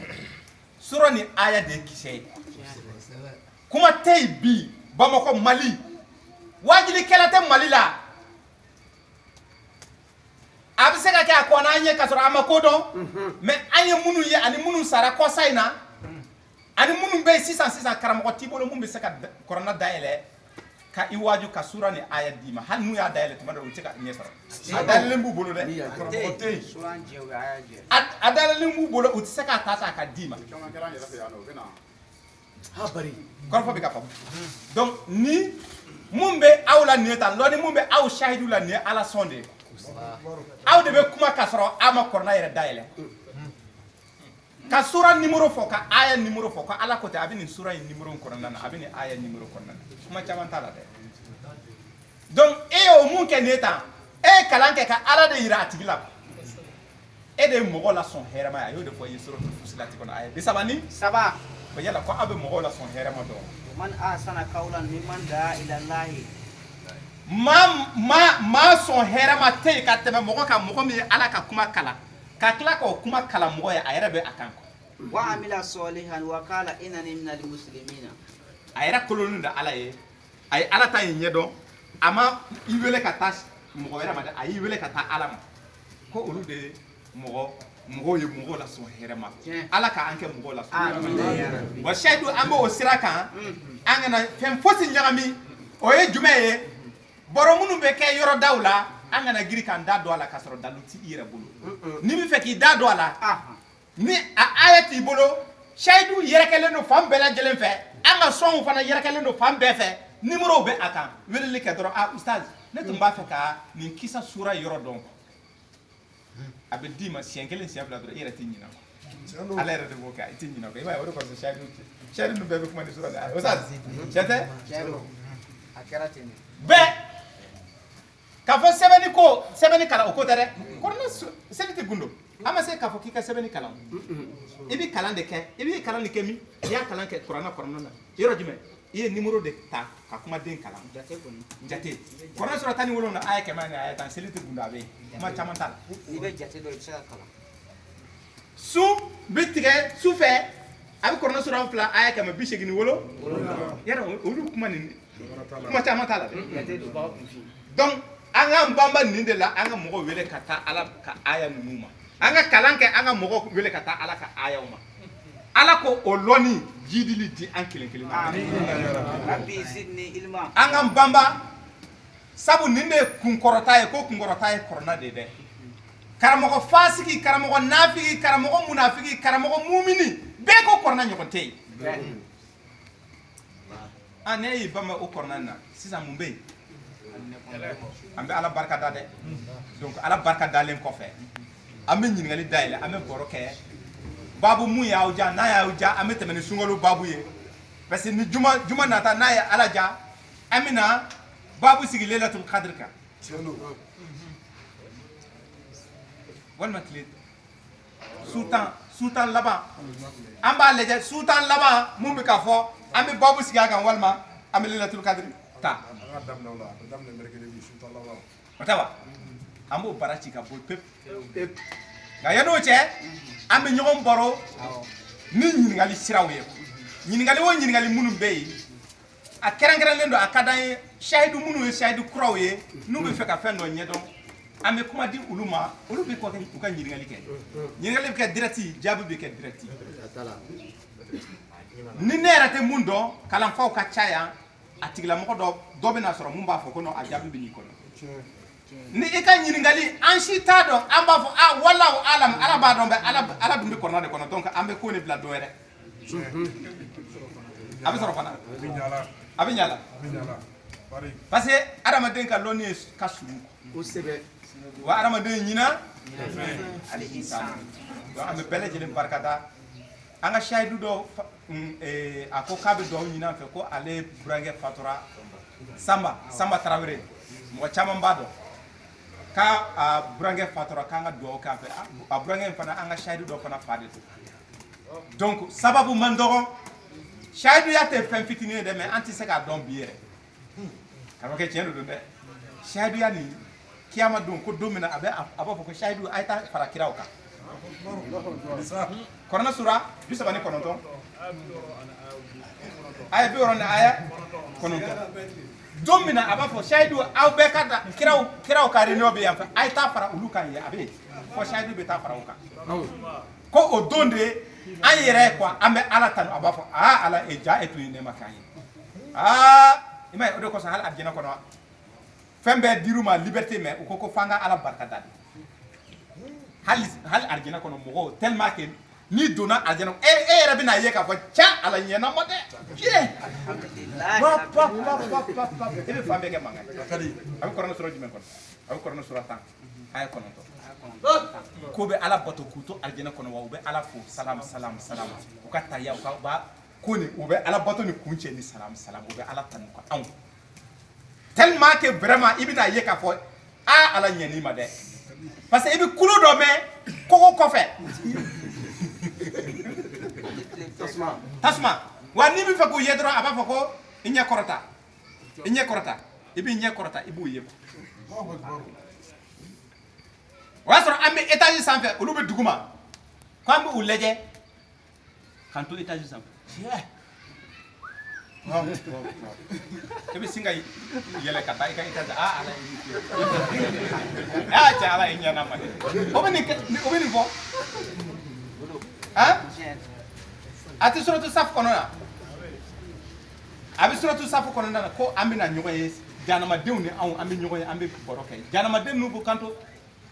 sura ni aya de ye kisɛ ye kuma tɛ yen bi Bamako Mali wajilikɛla tɛ Mali la a bɛ se ka kɛ a kɔnna an ye ka sɔrɔ a ma ko dɔn mais an ye minnu ye ani minnu sara kɔsa in na ani minnu bɛ yen sisan karamɔgɔ t'i bolo mun bɛ se ka kɔrɔna dayɛlɛ ka i waaju ka sura ni aya d'i ma hali n'u y'a dayɛlɛ tuma dɔw u tɛ ka ɲɛ sɔrɔ a dayɛlɛlen b'u bolo dɛ karamɔgɔ tɛ yen a dayɛlɛlen b'u bolo u tɛ se k'a ta ka d'i ma kɔrɔfɔ bɛ ka faamu donc ni mun bɛ aw la nin ye tan ni mun bɛ aw shahidu la nin ye ala sɔn de ye aw de bɛ kuma ka sɔrɔ aw ma kɔrɔna yɛrɛ dayɛlɛ ka sura numéro fɔ ka aya numéro fɔ ko ala ko tɛ a bɛ nin sura in numéro kɔnɔna na a bɛ nin aya numéro kɔnɔna na kuma caman t'a la dɛ donc e y'o mun kɛ nin ye tan e ye kalan kɛ ka ala de yira a tigi la e de ye mɔgɔw la sɔn hɛrɛma ye a y'o de fɔ i ye suratul Fusilati kɔnɔ aya 37 ko yala ko aw bɛ mɔgɔw la sɔn hɛrɛma dɔrɔn man ahsana qawlan mimman daa ila allahi maa sɔn hɛrɛma tɛ yen ka tɛmɛ mɔgɔ kan mɔgɔ min ye ala ka kuma kalan ka tila k'o kuma kalan mɔgɔ ye a yɛrɛ bɛ a kan wa amila salihan wa qala innani minal muslimina a yɛrɛ kolonin da ala ye a ye ala ta in ɲɛdɔn a ma i wele ka taa mɔgɔ wɛrɛ ma dɛ a y'i wele ka taa ala ma ko olu de ye mɔgɔw ye mɔgɔw la sɔn hɛrɛ ma ala k'an kɛ mɔgɔw la sɔn hɛrɛ ma wa shahidu an b'o sira kan an kana fɛn fosi ɲagami o ye jumɛn ye baro minnu bɛ kɛ yɔrɔ daw la an kana giri k'an da don a la ka sɔrɔ dalu t'i yɛrɛ bolo ni bɛ fɛ k'i da don a la ni a aya t'i bolo shahidu yɛrɛkɛlen don fan bɛɛ lajɛlen fɛ an ka sɔnw fana yɛrɛkɛlen don fan bɛɛ fɛ numéro bɛ a kan weleli kɛ dɔrɔn ustaz ne tun b'a fɛ ka nin kisa sura yɔrɔ dɔn a bɛ d'i ma siɲɛ kelen siɲɛ fila dɔrɔn i yɛrɛ t'i ɲinɛ ala yɛrɛ de b'o kɛ i t'i ɲinɛ i b'a ye o de kɔsɔn shahidu ninnu bɛɛ bɛ kuma ni sura de ye ustaz tiɲɛ tɛ a kɛra ten de bɛɛ k'a fɔ sɛbɛnni kalan o ko tɛ dɛ kɔrɔna seli tɛ gundo an ma se k'a fɔ k'i ka sɛbɛnni kalan i bɛ kalan de kɛ i bɛ kalan de kɛ min i y'a kalan kɛ kuranna kɔnɔna na yɔrɔ jumɛn i ye numéro de ta ka kumaden kalan jate kuranna sura 17 aya 100 aya 10 seli tɛ gundo a bɛ yen kuma caman t'a la n'i bɛ jate dɔn i bɛ se ka kalan su bɛ tigɛ su fɛ a bɛ kuranna sura 2 aya 187 yɔrɔ olu kuma nin kuma caman t'a la dɛ donc an k'an banba nin de la an ka mɔgɔw wele ka taa ala ka aya ninnu ma an ka kalan kɛ an ka mɔgɔw wele ka taa ala ka ayaw ma ala ko o lɔnni jidili di an kelen kelen ma rabbi zidni ilma an k'an banba sabu nin de ye kunkɔrɔta ye ko kunkɔrɔta ye kɔrɔna de dɛ karamɔgɔ fasiki karamɔgɔ nafiki karamɔgɔ munafiki karamɔgɔ mumini bɛɛ ko kɔrɔna ɲɔgɔn tɛ yen ne y'i banba o kɔrɔna na sisan mun bɛ yen an bɛ ala barika da dɛ donc ala barika dalen kɔfɛ an bɛ ɲininkali dayɛlɛ an bɛ baro kɛ babu mun y'aw ja n'a y'aw ja an bɛ tɛmɛ ni sunkalo babu ye parce que ni juma nata n'a ye ala ja an bɛ na babu sigi lailatul qadr kan walima tile sutan laban an b'a lajɛ sutan laban mun bɛ ka fɔ an bɛ babu sigi a kan walima an bɛ lailatul qadr ta o tɛ wa an b'o baara ci ka bɔ pepu nka yan'o cɛ an bɛ ɲɔgɔn baro ni ɲininkali siraw ye ɲininkali o ɲininkali minnu bɛ yen a kɛrɛnkɛrɛnlen don a ka d'an ye shahidu minnu ye shahidu kuraw ye n'u bɛ fɛ ka fɛn dɔ ɲɛdɔn an bɛ kuma di olu ma olu bɛ kɔkɛ u ka ɲininkali kɛ ɲininkali bɛ kɛ direct jaabi bɛ kɛ direct ni ne yɛrɛ tɛ mun dɔn kalanfaw ka ca yan a tigilamɔgɔ dɔ bɛ na sɔrɔ mun b'a fɔ ko non a jaabi bɛ n'i kɔnɔ ni i ka ɲininkali an si t'a dɔn an b'a fɔ wallahu alam ala b'a dɔn ala dun bɛ kɔrɔna de kɔnɔ donc an bɛ ko de bila dɔ wɛrɛ a bɛ sɔrɔ fana a bɛ ɲala parce que adamaden ka lɔnni ye ka surun kosɛbɛ wa adamaden ɲina ale insan donc an bɛ bɛɛ lajɛlen barikada an ka shahidu dɔ a ko k'a bɛ dugawu ɲini an fɛ ko ale burankɛ fatura Samba Tarawele mɔgɔ caman b'a dɔn k'a burankɛ fatura k'an ka dugawu k'a fɛ a burankɛ in fana an ka shahidu dɔ fana fa de don donc sababu man dɔgɔ shahiduya tɛ fɛn fitinin ye dɛ mais an tɛ se k'a dɔn bi yɛrɛ karamɔgɔkɛ tiɲɛ don dɛ shahiduya nin kiyama don ko don min na a b'a fɔ ko shahidu a ye taa fara kiraw kan kɔrɔna sura 39 aya 60 aya 9 don min na a b'a fɔ shahidu aw bɛɛ ka da kiraw ka réunion bɛ yan fɛ a ye taa fara olu kan ye a bɛ yen fɔ shahidu bɛ taa fara o kan ko o don de an yɛrɛ quoi an bɛ ala tanu a b'a fɔ ala ja e tun ye nɛɛma k'an ye i m'a ye o de kosɔn hali alijinɛ kɔnɔ fɛn bɛɛ dir'u ma liberté mais u ko f'an ka ala barika da de hali alijinɛ kɔnɔ mɔgɔw tellement que n'i donna alijinɛ e yɛrɛ bɛna ye k'a fɔ tiɲɛ ala ɲɛna ma dɛ e bɛ fan bɛɛ kɛ mankan ye a bɛ kɔrɔnɛ sura jumɛn kɔnɔ a bɛ kɔrɔnɛ sura 10 aya 9 ko bɛ ala bato k'u to alijinɛ kɔnɔ wa u bɛ ala fo salam salam salam u ka tariya u ka ko ni u bɛ ala bato ni kun cɛ ni salam salam u bɛ ala tanu ka anw tellement que vraiment i bɛna ye k'a fɔ ala ɲɛn'i ma dɛ parce que i bɛ kulo dɔ mɛn kogo kɔfɛ tasuma wa n'i bɛ fɛ k'u ye dɔrɔn a b'a fɔ ko i ɲɛ kɔrɔta i b'i ɲɛ kɔrɔta i b'u ye o y'a sɔrɔ an bɛ étage sanfɛ olu bɛ duguma ko an bɛ u lajɛ k'an to étage sanfɛ i bɛ sin ka yɛlɛ ka taa i ka étage ala ye cɛ ala ye ɲɛna ma dɛ o bɛ nin fɔ a tɛ suratu safu kɔnɔ na a bɛ suratu safu kɔnɔna na ko an bɛna ɲɔgɔn ye janamadenw ni anw an bɛ ɲɔgɔn ye an bɛ baro kɛ janamaden ninnu ko kanto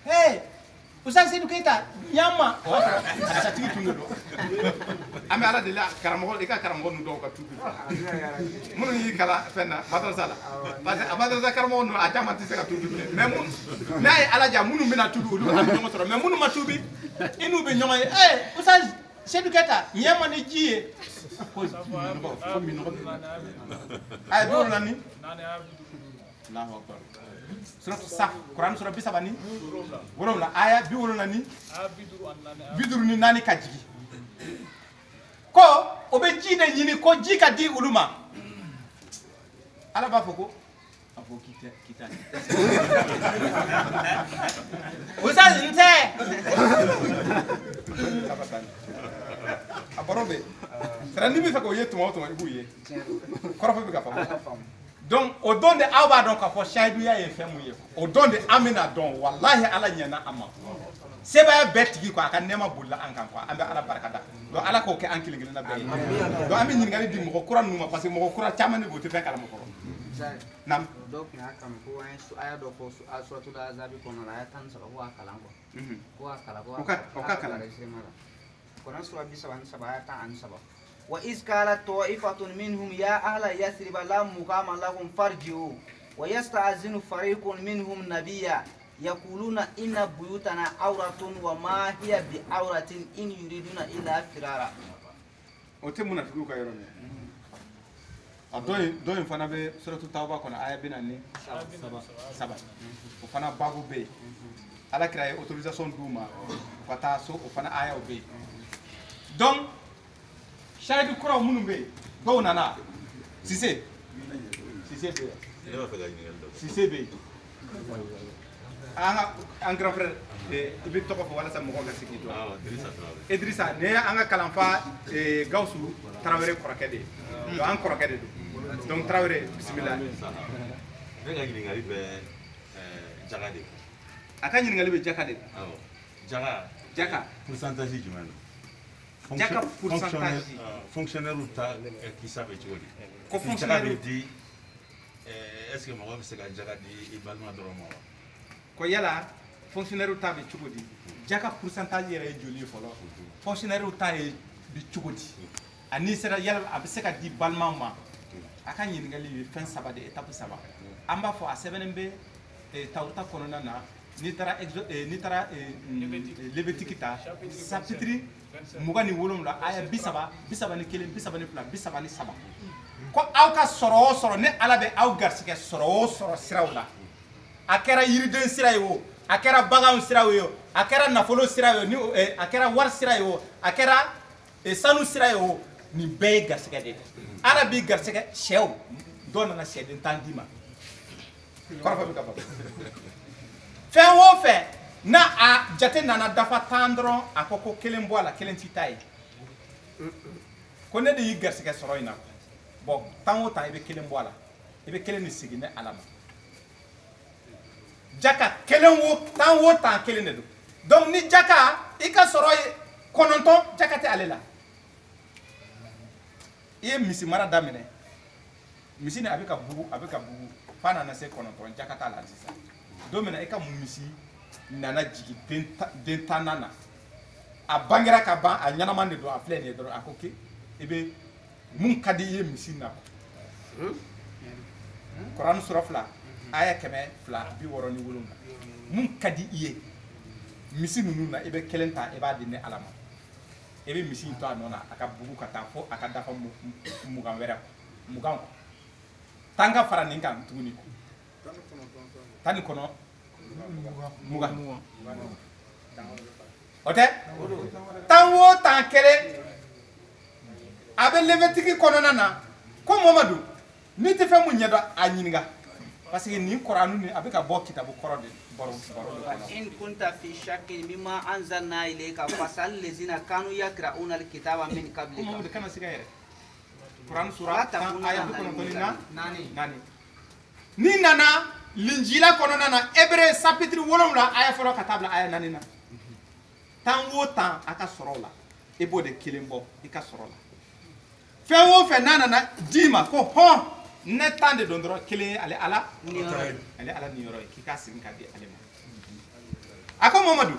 hey Usain Seydou Keita ɲama o y'a sɔrɔ karisatigi tun de don an bɛ ala deli karamɔgɔ i ka karamɔgɔ ninnu dɔw ka tuubi minnu y'i kalan fɛn na madrasa la parce que a madrasa karamɔgɔ ninnu a caman tɛ se ka tuubi bilen mais n'a ye ala diya minnu bɛna tuubi olu a bɛ ɲɔgɔn sɔrɔ mais minnu ma tuubi i n'u bɛ ɲɔgɔn ye Usain Seydou Keita ɲama ni ji ye ko minɔgɔ a ye 24 Allahu akbar suratu Saf Quran sura 30 wolonwula aya 24 ka jigi ko o bɛ ji de ɲini ko ji ka di olu ma ala b'a fɔ ko a fɔ kita Usain ntɛ a baro bɛ sara n'i bɛ fɛ k'o ye tuma o tuma i b'u ye kɔrɔfɔ bɛ ka faamu donc o don de aw b'a dɔn k'a fɔ shahiduya ye fɛn mun ye o don de an bɛna dɔn walahi ala ɲɛna an ma sebaya bɛɛ tigi quoi a ka nɛɛma bolila an kan quoi an bɛ ala barika da donc ala k'o kɛ an kelen kelenna bɛɛ ye donc an bɛ ɲininkali di mɔgɔ kura ninnu ma parce que mɔgɔ kura caman de b'o tɛ fɛn kalama fɔlɔ naam dɔw tun y'a kanu ko an ye aya dɔ fɔ suratul azabi kɔnɔ la aya 13 ko a kalan quoi ko a kalan Quran sura 37 aya 13 وإذ قالت طائفة منهم يا أهل يثرب لا مقام لهم فارجعوا ويستأذن فريق منهم نبيا يقولون إن بيوتنا عورة وما هي بعورة إن يريدون إلا فرارا. وتمنا في كوكا يروني. دوين فانا بي سورة التوبة كنا آية بيناني سبعة. وفانا بابو بي. على كراي autorisation دوما. فتاسو وفانا آية بي. donc shahidu kuraw minnu bɛ yen dɔw nana Sise bɛ yen an grand frère i bɛ tɔgɔ fɔ walasa mɔgɔw ka se k'i dɔn Idrissa ne ye an ka kalanfa Gawusu Tarawele kɔrɔkɛ de ye donc an kɔrɔkɛ de don donc Tarawele bisimila ne ka ɲininkali bɛ Jaka de a ka ɲininkali bɛ Jaka de Jaka pourcentage jumɛn don Jaka pourcentage fonctionnaire ta kisa bɛ cogo di ko Jaka fonctionnaire bɛ di est-ce que mɔgɔ bɛ se ka Jaka di i balima dɔrɔn ma wa ko yala fonctionnaire ta bɛ cogo di Jaka pourcentage yɛrɛ ye joli ye fɔlɔ fonctionnaire ta ye bi cogo di ani sera yala a bɛ se ka di balimaw ma a ka ɲininkali ye fɛn 3 de étape 3 an b'a fɔ a sɛbɛnnen bɛ Tawurata kɔnɔna na n'i taara Lévitique ta chapitre 27 aya 30 31 32 33 ko aw ka sɔrɔ o sɔrɔ ne ala bɛ aw garisɛgɛ sɔrɔ o sɔrɔ siraw la a kɛra yiriden sira ye o a kɛra baganw sira ye o a kɛra nafolo sira ye o a kɛra wari sira ye o a kɛra sanu sira ye o nin bɛɛ ye garisɛgɛ de ye ala b'i garisɛgɛ sɛw dɔ nana sɛden tan d'i ma kɔrɔfɔ bɛ ka fɔ fɛn o fɛn na a jate nana dafa 10 dɔrɔn a ko ko kelen bɔ a la kelen t'i ta ye ko ne de y'i garisɛgɛ sɔrɔ in na bon temps o temps i bɛ kelen bɔ a la i bɛ kelen de segin ne ala ma jaka kelen o temps kelen de don donc ni jaka i ka sɔrɔ ye 9 jaka tɛ ale la i ye misi mara daminɛ misi ni a bɛ ka bugu f'a nana se 9 jaka t'a la sisan don min na i ka misi nana jigin den 10 na a bangera ka ban a ɲɛnaman de don a filɛ nin ye dɔrɔn a ko ke i bɛ mun ka di i ye misi na Kuran sura 2 aya 267 mun ka di i ye misi ninnu na i bɛ kelen ta i b'a di ne ala ma i bɛ misi in to a nɔ na a ka bugu ka taa fo a ka dafa 20 wɛrɛ 20 tan ka fara nin kan tuguni 19 20 o tɛ tan o tan kelen a bɛ levitigi kɔnɔna na ko Mamadu n'i tɛ fɛn mun ɲɛdɔn a ɲininka parce que nin Kuranu ni a bɛ ka bɔ kitabu kɔrɔ de baro de kɔnɔ. In kunta fi shakkin mimma anzalna ilayka fasal lezina kanu yakra'una alkitaba min qablika. Mamadu kana siga yɛrɛ Kuran sura 10 aya 94 ni nana linjila kɔnɔna na Hébreu chapitre 7 aya fɔlɔ ka taa bila aya 4 na tan o tan a ka sɔrɔ la i b'o de kelen bɔ i ka sɔrɔ la fɛn o fɛn n'a nana d'i ma ko hɔn ne tan de don dɔrɔn kelen ale ala niyɔrɔ ye k'i ka segin ka di ale ma a ko Mamadu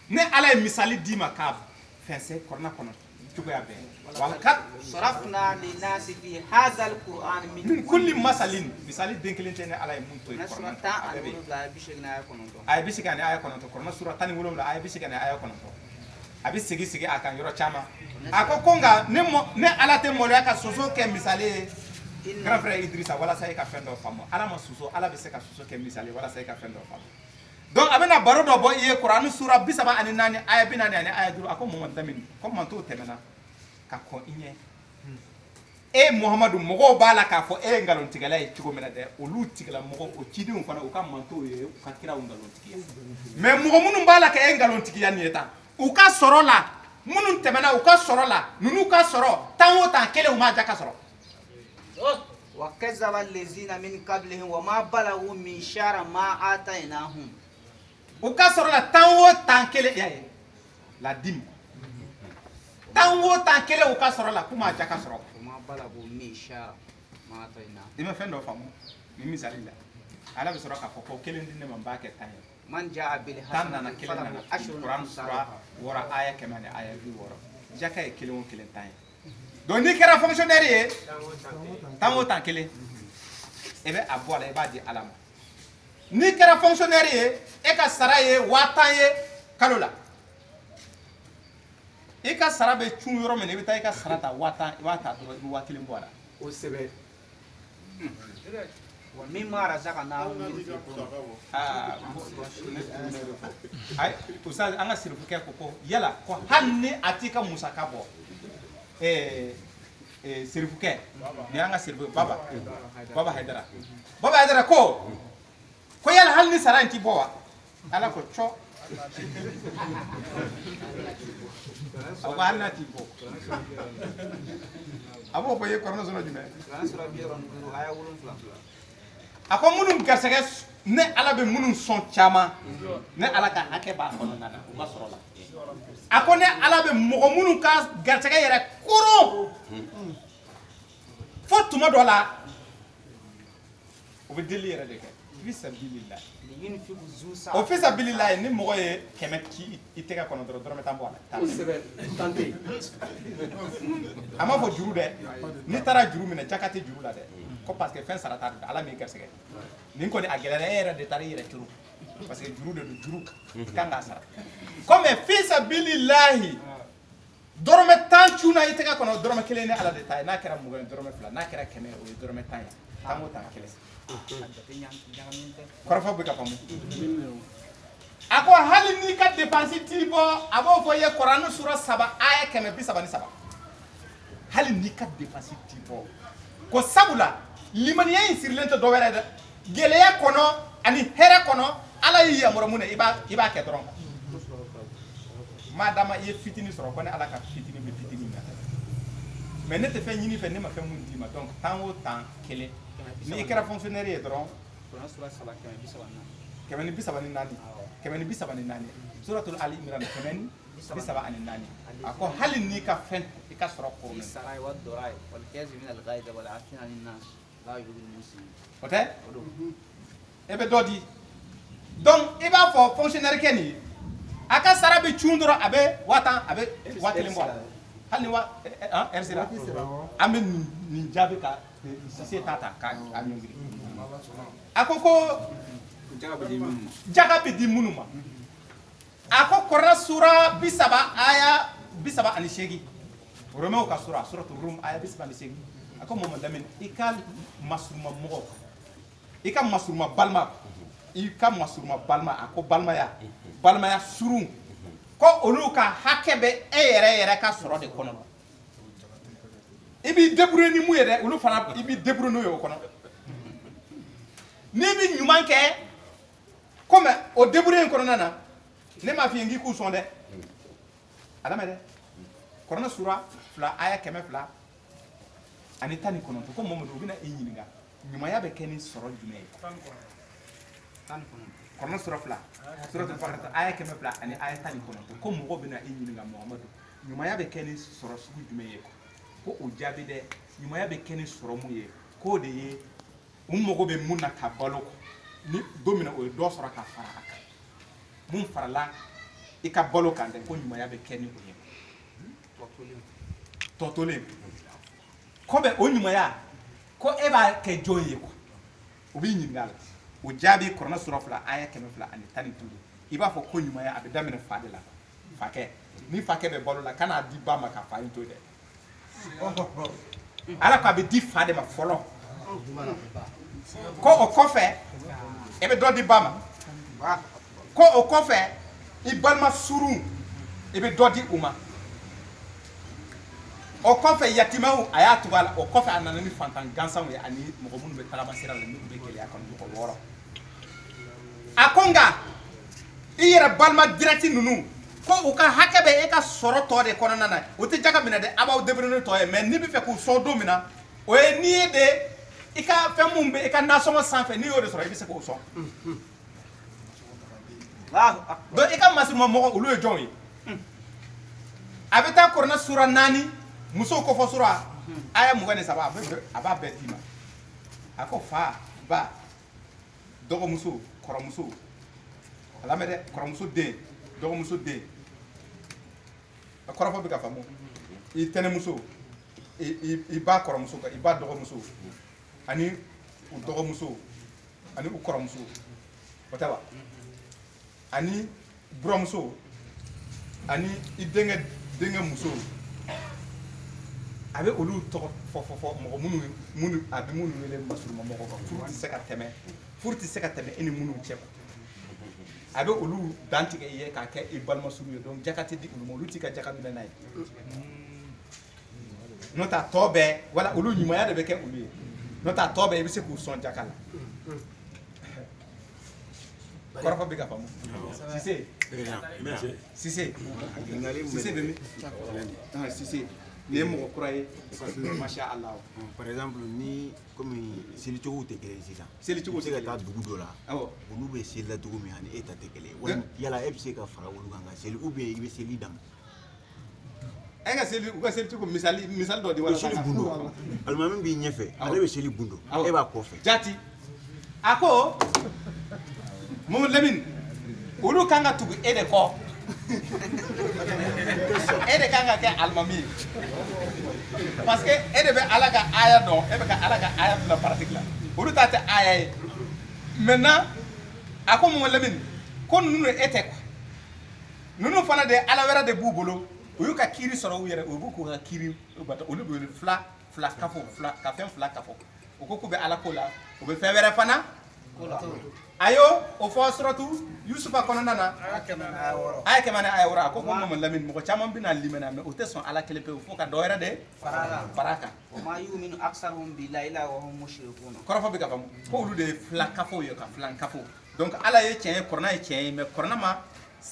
ne ala ye misali d'i ma k'a fɛnsɛ kɔrɔna kɔnɔ cogoya bɛɛ walakad sarafna linnasi fi hadha alquran min kulli masalin misali den kelen tɛ ne ala ye mun to ye kɔrɔna a ye 80 ani aya 9 kɔrɔna sura 17 a ye 80 ani aya 9 a bɛ sigi a kan yɔrɔ caman a ko nka ne ala tɛ maloya ka soso kɛ misali ye grand frère Idrissa walasa i ka fɛn dɔ faamu ala ma soso ala bɛ se ka soso kɛ misali walasa i ka fɛn dɔ faamu donc a bɛna baro dɔ bɔ i ye Kurani sura 34 aya 40 ani aya 5 a ko Mamadu Lamini ko mantow tɛmɛna ka kɔn i ɲɛ e Muhamadu mɔgɔw b'a la k'a fɔ e ye nkalontigɛla ye cogo min na dɛ olu tigɛla mɔgɔ o cidenw fana u ka mantow ye u ka kiraw nkalontigiya mais mɔgɔ minnu b'a la ka e nkalontigiya nin ye tan u ka sɔrɔ la minnu tɛmɛna u ka sɔrɔ la ninnu ka sɔrɔ tan o tan kelen u m'a ja ka sɔrɔ wa kazzaba allazina min qablihim wa ma balagu min shara ma atainahum u ka sɔrɔ la tan o tan kelen y'a ye la dim tan o tan kelen u ka sɔrɔ la k'u m'a ja ka sɔrɔ ma balagu min shara ma atainahum i ma fɛn dɔ faamu nin misali la ala bɛ sɔrɔ k'a fɔ ko kelen di ne ma n b'a kɛ tan ye man jaa bil tan nana kelen nana Kuran sura 6 aya 100 ani aya 60 jaka ye kelen o kelen tan ye donc n'i kɛra fonctionnaire ye tan o tan kelen e bɛ a bɔ a la i b'a di ala ma n'i kɛra fonctionnaire ye e ka sara ye 5000 ye kalo la i ka sara bɛ cun yɔrɔ min na i bɛ taa i ka sara ta 5000 i b'a ta dɔrɔn i bɛ 1000 bɔ a la o sɛbɛn wa mimma razaqnahum ay ustaz an ka sirifukɛ ko yala ko hali ni a t'i ka musaka bɔ sirifukɛ ni an ka sirifu baba Haidara ko yala hali ni sara in t'i bɔ wa ala ko cɔ a ko hali n'a t'i bɔ a b'o fɔ i ye kɔrɔna sɔrɔ jumɛn a ko minnu garisɛgɛ ne ala bɛ minnu sɔn caman ne ala ka hakɛ b'a kɔnɔna na u ka sɔrɔ la a ko ne ala bɛ mɔgɔ minnu ka garisɛgɛ yɛrɛ koron fo tuma dɔ la u bɛ deli yɛrɛ de kɛ fisabilila o fisabilila ni mɔgɔ ye 100 ci i tɛgɛ kɔnɔ dɔrɔn dɔrɔmɛ 10 bɔ a la a ma fɔ juru dɛ n'i taara juru minɛ jaka tɛ juru la dɛ ko parce que fɛn sara t'a don ala m'i garisɛgɛ nin kɔni a gɛlɛyara e yɛrɛ de taara i yɛrɛ turu parce que juru de don juru kan k'a sara comme fisabililahi dɔrɔmɛ 10 cunna i tɛgɛ kɔnɔ dɔrɔmɛ 1 ni ala de ta ye n'a kɛra 20 ye dɔrɔmɛ 2 n'a kɛra 100 o ye dɔrɔmɛ 10 ye tan o tan kelen kɔrɔfɔ bɛ ka faamu a ko hali n'i ka dépense t'i bɔ a b'o fɔ i ye Kurani sura 3 aya 133 hali n'i ka dépense t'i bɔ ko sabula limaniya in sirilen tɛ dɔ wɛrɛ dɛ gɛlɛya kɔnɔ ani hɛrɛ kɔnɔ ala y'i yamaruya mun na i b'a kɛ dɔrɔn madama i ye fitini sɔrɔ ko ne ala ka fitini bɛ fitini na mais ne tɛ fɛn ɲini fɛ ne ma fɛn mun d'i ma donc temps o temps kelen ni i kɛra fonctionnaire ye dɔrɔn 134 134 suratul ali imran 134 a ko hali n'i ka fɛn i ka sɔrɔ kɔrɔ السراء والضراء والكاظمين الغيظ والعافين عن الناس لا يحب المسلمين o tɛ e bɛ dɔ di donc i b'a fɔ fonctionnaire kɛ nin ye a ka sara bɛ cun dɔrɔn a bɛ 1000 a bɛ 1000 bɔ a la hali ni heure sera an bɛ nin jaabi ka Cissé ta k'a ɲɔngiri a ko jaga bɛ di minnu ma a ko Kuranɛ sura 30 aya 38 Romain ka sura suratul Rum aya 38 a ko Mamadu Lamine i ka masuruma mɔgɔ i ka masuruma balima a ko balimaya surun ko olu ka hakɛ bɛ e yɛrɛ ka sɔrɔ de kɔnɔ i b'i débrouiller ni mun ye dɛ olu fana i b'i débrouiller n'o ye o kɔnɔ n'i bɛ ɲuman kɛ comme o débrouiller in kɔnɔna na ne m'a f'i ye n k'i k'u sɔn dɛ adama dɛ Kuranɛ sura 2 aya 200 ani 19 ko Mamadu u bɛna i ɲininka ɲumanya bɛ kɛ ni sɔrɔ jumɛn ye Kuranɛ sura 2 suratul Baqara aya 200 ani aya 19 ko mɔgɔ bɛna i ɲininka Muhamadu ɲumanya bɛ kɛ ni sɔrɔ sugu jumɛn ye ko o jaabi dɛ ɲumanya bɛ kɛ ni sɔrɔ mun ye k'o de ye u mago bɛ mun na ka balo ni don min na o ye dɔ sɔrɔ ka fara a kan mun farala i ka balo kan dɛ ko ɲumanya bɛ kɛ ni o ye tɔtolen ko bɛ o ɲumanya ko e b'a kɛ jɔn ye quoi o b'i ɲininka a la o jaabi Kuranɛ sura 2 aya 200 ani 15 i b'a fɔ ko ɲumanya a bɛ daminɛ fa de la fakɛ ni fakɛ bɛ balo la kan'a di ba ma ka fa in to dɛ ala ko a bɛ di fa de ma fɔlɔ ko o kɔfɛ e bɛ dɔ di ba ma ko o kɔfɛ i balima surun i bɛ dɔ di u ma o kɔfɛ yatimaw a y'a tugu a la o kɔfɛ a nana ni fantan gansanw ye ani mɔgɔ minnu bɛ tagama sira la n'u bɛ gɛlɛya kɔnɔ mɔgɔ wɔɔrɔ a ko nka i yɛrɛ balima direct ninnu ko u ka hakɛ bɛ e ka sɔrɔ tɔ de kɔnɔna na o tɛ jaga minɛ dɛ a b'aw débrouiller tɔ ye mais n'i bɛ fɛ k'u sɔn don min na o ye n'i ye de i ka fɛn mun bɛ i ka nasɔngɔ sanfɛ n'i y'o de sɔrɔ i bɛ se k'o sɔn donc i ka masuruma mɔgɔ olu ye jɔnw ye a bɛ taa Kuranɛ sura 4 musow kɔfɔ sura aya 23 a b'a bɛɛ d'i ma a ko fa ba dɔgɔmuso kɔrɔmuso a lamɛn dɛ kɔrɔmuso den dɔgɔmuso den a kɔrɔfɔ bɛ ka faamu i tɛnɛmuso i ba kɔrɔmuso i ba dɔgɔmuso ani u dɔgɔmuso ani u kɔrɔmuso o tɛ wa ani buramuso ani i denkɛ muso a bɛ olu tɔgɔ fɔ mɔgɔ minnu a bɛ minnu wele masuruma mɔgɔ kan furu tɛ se ka tɛmɛ e ni minnu cɛ a bɛ olu dan tigɛ i ye k'a kɛ i balima suru ye donc jaka tɛ di olu ma olu t'i ka jaka minɛ n'a ye n'o tɛ a tɔ bɛɛ wala olu ɲumanya de bɛ kɛ olu ye n'o tɛ a tɔ bɛɛ i bɛ se k'u sɔn jaka la kɔrɔfɔ bɛ ka faamu Cissé bɛ min Cissé nin ye mɔgɔ kura ye masha Allah par exemple ni comme selicogo tɛ kelen sisan selicogo se ka taa dugu dɔ la olu bɛ seli la cogo min ani e ta tɛ kelen wala yala e bɛ se ka fara olu kan ka seli ou bien i bɛ seli daminɛ e ka seli u ka selicogo misali dɔ di wala seli gundo alimami b'i ɲɛfɛ ale bɛ seli gundo e b'a kɔfɛ jati a ko Mamadu Lamine olu kan ka tugu e de kɔ e de kan ka kɛ alimami ye parce que e de bɛ ala ka aya dɔn e bɛ ka ala ka aya bila pratique la olu ta tɛ aya ye maintenant a ko Mamadu Lamine ko ninnu e tɛ quoi ninnu fana de ala wɛrɛ de b'u bolo u y'u ka kiiri sɔrɔ u yɛrɛ u b'u k'u ka kiiri olu bɛ fila kafo ka fɛn fila kafo u ko k'u bɛ ala ko la u bɛ fɛn wɛrɛ fana ayo o fɔ suratu yusufa kɔnɔna na aya kɛmɛ ni aya wɔɔrɔ a ko Mamadu Lamini mɔgɔ caman bɛna limaniya mɛ o tɛ sɔn ala kelen pewu fo ka dɔ wɛrɛ de fara a kan kɔrɔfɔ bɛ ka faamu ko olu de ye filakafow ye ka filankafo donc ala ye tiɲɛ ye kɔrɔna ye tiɲɛ ye mais kɔrɔna ma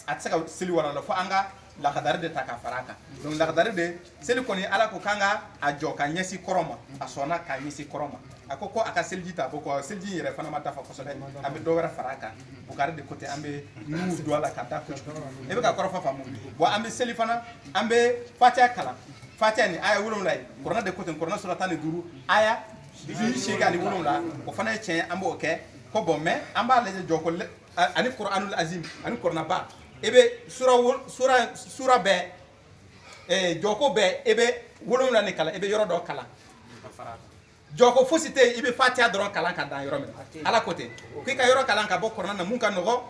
a tɛ se ka seli wara la fo an ka lakadari de ta ka fara a kan donc lakadari de seli kɔni ala ko k'an ka a jɔ ka ɲɛsin kɔrɔ ma a sɔnna ka ɲɛsin kɔrɔ ma a ko a ka seliji ta ko seliji yɛrɛ fana ma dafa kosɛbɛ an bɛ dɔ wɛrɛ fara a kan bukari de côté an bɛ nuhu don a la ka da kojugu e bɛ ka kɔrɔfɔ faamu bon an bɛ seli fana an bɛ fatiha kalan fatiha ni aya 7 ye kɔrɔna de côté kɔrɔna sura 15 aya 87 o fana ye tiɲɛ an b'o kɛ ko bon mais an b'a lajɛ jɔ ko ani Qur'anul Azim ani Qur'anaba e bɛ sura bɛɛ jɔko bɛɛ e bɛ 7 ni kalan e bɛ yɔrɔ dɔ kalan jɔko fosi tɛ yen i bɛ fatiha dɔrɔn kalan ka dan yɔrɔ min na ala ko ten k'i ka yɔrɔ kalan ka bɔ kɔrɔna na mun ka nɔgɔ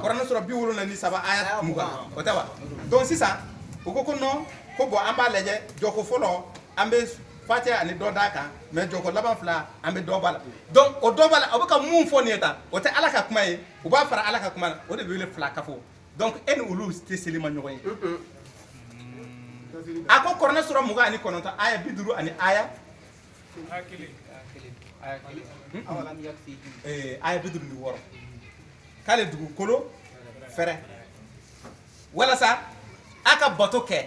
kɔrɔna sɔrɔ 73 aya 20 o tɛ wa donc sisan u ko non ko bon an b'a lajɛ jɔko fɔlɔ an bɛ fatiha ani dɔ d'a kan mais jɔko laban fila an bɛ dɔ b'a la donc o dɔ b'a la aw bɛ ka mun fɔ nin ye tan o tɛ ala ka kuma ye u b'a fara ala ka kuma na o de bɛ wele filakafo donc e ni olu tɛ seli ma ɲɔgɔn ye a ko kɔrɔna sɔrɔ 29 aya 50 ani aya aya 56 k'ale dugukolo fɛrɛ walasa a ka bato kɛ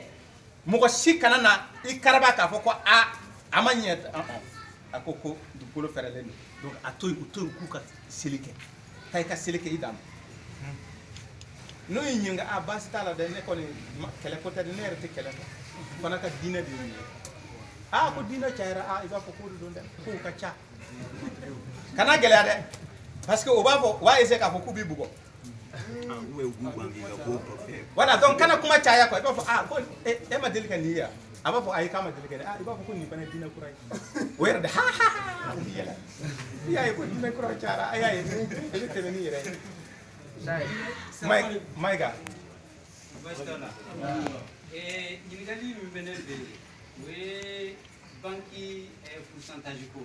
mɔgɔ si kana na i karaba k'a fɔ ko a ma ɲɛ a ko dugukolo fɛrɛlen don donc a to yen u to yen k'u ka seli kɛ taa i ka seli kɛ i dan ma n'o y'i ɲininka a baasi t'a la dɛ ne kɔni kɛlɛ ko tɛ dɛ ne yɛrɛ tɛ kɛlɛ kɛ fana ka diinɛ de ye ko diinɛ cayara i b'a fɔ k'o de don dɛ k'o ka ca kana gɛlɛya dɛ parce que o b'a essayer k'a fɔ k'u b'i bugɔ voilà donc kana kuma caya quoi i b'a fɔ ko e ma deli ka nin ye a b'a fɔ ayi k'a ma deli ka nin i b'a fɔ ko nin fana ye diinɛ kura ye o yɛrɛ de u b'i yɛlɛ i y'a ye ko diinɛ kura cayara a y'a ye i bɛ tɛmɛ n'i yɛrɛ ye Maïga. Ɲininkali min bɛ ne fɛ o ye banki pourcentage ko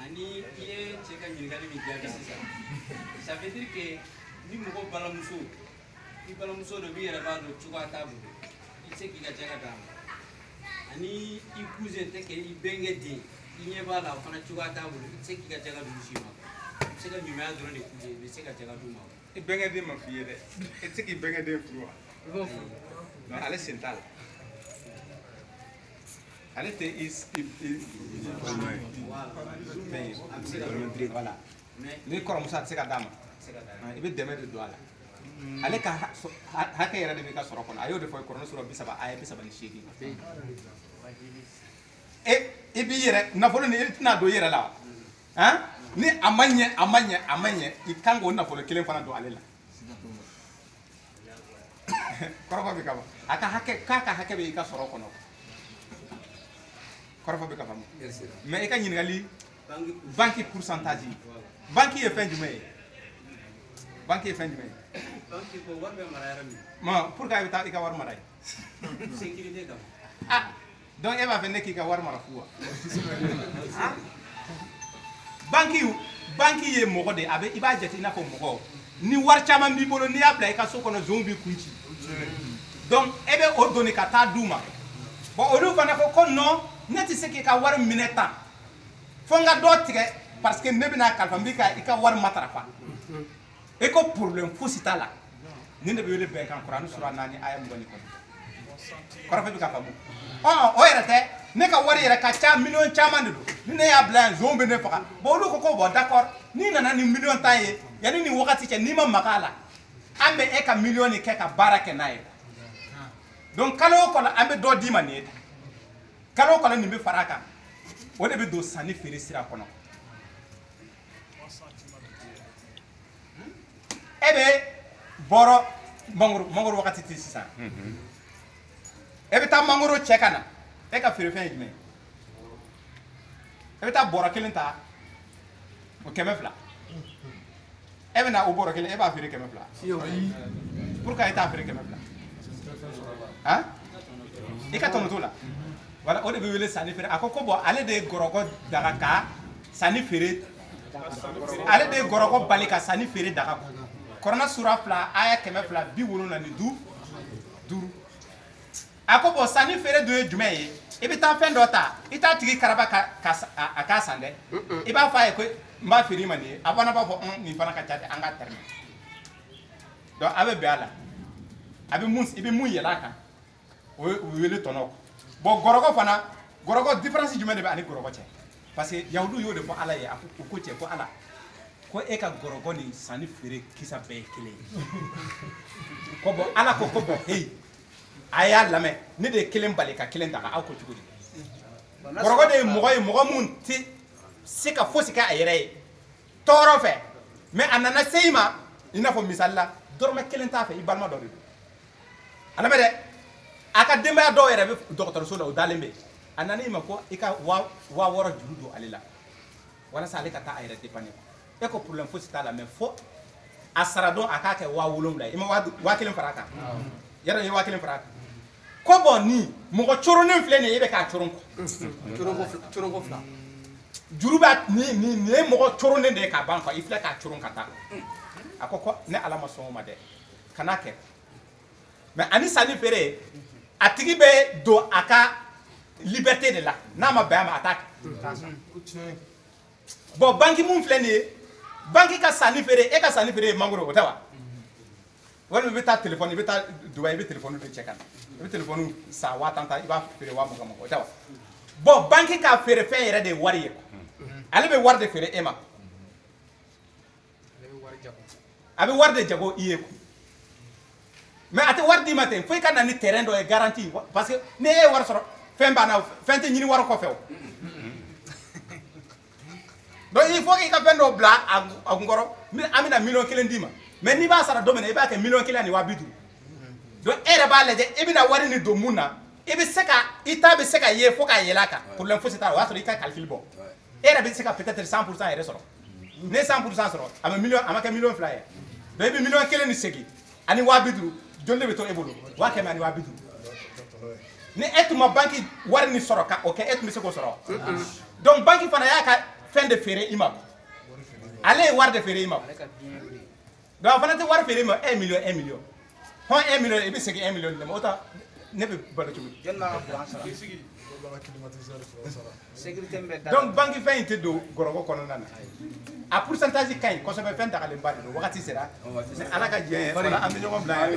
ani i ye cɛ ka ɲininkali min jaabi sisan ça veut dire que ni mɔgɔ balimamuso i balimamuso dɔ b'i yɛrɛ b'a dɔn cogoya t'a bolo i tɛ se k'i ka jɛgɛ d'a ma ani i cousin tɛ kɛ i bɛnkɛ den i ɲɛ b'a la o fana cogoya t'a bolo i tɛ se k'i ka jɛgɛ d'u si ma i bɛ se ka ɲumanya dɔrɔn de k'u ye i bɛ se ka jɛgɛ d'u ma i bɛnkɛ den ma f'i ye dɛ i tɛ se k'i bɛnkɛ den furu wa non ale sen t'a la ale tɛ voilà ni kɔrɔmuso a tɛ se ka d'a ma i bɛ dɛmɛ de don a la ale ka hakɛ yɛrɛ de b'i ka sɔrɔ kɔnɔ a y'o de fɔ kɔrɔna sɔrɔ 30 aya 38 i b'i yɛrɛ nafolo ni i tɛna don i yɛrɛ la wa ni a ma ɲɛ i kan k'o nafolo kelen fana don ale la kɔrɔfɔ bɛ ka fɔ a ka hakɛ k'a ka hakɛ bɛ i ka sɔrɔ kɔnɔ kɔrɔfɔ bɛ ka faamu mais i ka ɲininkali banki pourcentage banki ye fɛn jumɛn ye banki ye fɛn jumɛn ye banki ko wari bɛ mara yɔrɔ min ma pour que a bɛ taa i ka wari mara ye sécurité kama donc e b'a fɛ ne k'i ka wari mara fu wa banki ye mɔgɔ de i b'a jate i n'a fɔ mɔgɔ ni wari caman b'i bolo n'i y'a bila i ka so kɔnɔ zonw b'i kun ci donc e bɛ o donni ka taa d'u ma bon olu fana ko ko non ne tɛ se k'i ka wari minɛ tan fo n ka dɔ tigɛ parce que ne bɛna kalifa n b'i ka i ka wari matarafa e ko problème fosi t'a la ni ne bɛ wele bɛnkan Kurani sura 4 aya 20 kɔnɔ kɔrɔfɔ bɛ ka faamu o yɛrɛ tɛ ne ka wari yɛrɛ ka ca miliyɔn caman de don ni ne y'a bila yan zonw bɛ ne faga bon olu ko ko bon d'accord n'i nana ni miliyɔn tan ye yanni nin wagati cɛ n'i ma maga a la an bɛ e ka miliyɔn nin kɛ ka baara kɛ n'a ye donc kalo o kalo an bɛ dɔ d'i ma nin ye kalo o kalo nin bɛ fara a kan o de bɛ don sanni feere sira kɔnɔ e bɛ bɔrɔ mangoro wagati tɛ sisan e bɛ taa mangoro cɛ ka na e ka feerefɛn ye jumɛn e bɛ taa bɔrɔ kelen ta o 200 e bɛ na o bɔrɔ kelen e b'a feere 200 pourquoi e t'a feere 200 i ka tɔnɔ t'o la voilà o de bɛ wele sanni feere a ko bon ale de ye gɔrɔgɔ daga ka sanni feere ale de goroko bali ka sani feere daga ko korona sura fila aya 275 duru ako bo sani feere do ye jumɛn ye i bɛ taa fɛn dɔ ta i t'a tigi karaba a k'a san dɛ i b'a fɔ a ye ko n b'a feere i ma nin ye a fana b'a fɔ nin fana ka ca dɛ an k'a tɛrɛmɛ donc a bɛ bɛn a la a bɛ mun i bɛ mun yɛlɛ a kan o ye wele tɔnɔ kɔ bon gɔrɔkɔ fana gɔrɔkɔ différence jumɛn de bɛ ani gɔrɔkɔ cɛ parce que yahudu y'o de fɔ ala ye u ko cɛ ko ala ko e ka gɔrɔkɔ ni sanni feere kisa bɛɛ ye kelen ye ko bon ala ko bon hey a y'a lamɛn ne de ye kelen bali ka kelen daga aw ko cogo di gɔrɔkɔ de ye mɔgɔ ye mɔgɔ mun tɛ se ka fosi kɛ a yɛrɛ ye tɔɔrɔ fɛ mais a nana se i ma i n'a fɔ misali la dɔrɔmɛ kelen t'a fɛ i balima dɔ de don a lamɛn dɛ a ka denbaya dɔw yɛrɛ bɛ dɔgɔtɔrɔso la o dalen bɛ a nana i ma ko i ka 6000 juru don ale la walasa ale ka taa a yɛrɛ dépanner e ko problème fosi t'a la mais fo a sara don a k'a kɛ 7000 ye i ma 1000 fara a kan yɛrɛ i ye 1000 fara a kan ko bon nin mɔgɔ coronen filɛ nin ye e bɛ k'a coron coronko fila juru b'a nin ye mɔgɔ coronen de ye k'a ban quoi i filɛ k'a coron ka taa a ko ne ala ma sɔn o ma dɛ kana kɛ mais ani sanni feere a tigi bɛ don a ka liberté de la n'a ma bɛn a ma a t'a kɛ bon banque mun filɛ nin ye banque ka sanni feere e ka sanni feere ye mangoro o tɛ wa walima i bɛ taa téléphone i bɛ taa Dubaï i bɛ téléphone de cɛ ka na i bɛ téléphone san 5000 i b'a feere 20000 o tɛ wa bon banque ka feere fɛn yɛrɛ de ye wari ye ale bɛ wari de feere e ma a bɛ wari de jago i ye mais a tɛ wari d'i ma ten fo i ka na ni terrain dɔ ye garantie parce que ni e ye wari sɔrɔ fɛn banna fɛn tɛ ɲini wari kɔfɛ o donc il faut que i ka fɛn dɔ bila a kun kɔrɔ an bɛna 1,000,000 d'i ma mais n'i b'a sara don min na i b'a kɛ 1,000,000 ani 50,000 donc e yɛrɛ b'a lajɛ i bɛna wari ni don mun na i bɛ se ka i ta bɛ se ka ye fo k'a yɛlɛ a kan problème fosi t'a la o y'a sɔrɔ i ka calcul bɔ e yɛrɛ bɛ se ka peut-être 100% yɛrɛ sɔrɔ ne 100% sɔrɔ a ma kɛ 1,200,000 ye donc i bɛ 1,000,000 ni segin ani 50,000 joli de bɛ to e bolo 100,000 ani 50,000 ni e tun ma banque wari ni sɔrɔ ka o kɛ e tun bɛ se k'o sɔrɔ donc banque fana y'a ka fɛn de feere i ma ale ye wari de feere i ma donc a fana tɛ wari feere i ma 1 million 1 million hɔn 1 million i bɛ segin 1 million de ma o ta ne bɛ balo cogo di donc banque fɛn in tɛ don gɔrɔkɔ kɔnɔna na a pourcentage ka ɲi kosɛbɛ fɛn dagalenba de don wagati sera ala ka diɲɛ ye wala an bɛ ɲɔgɔn bila yan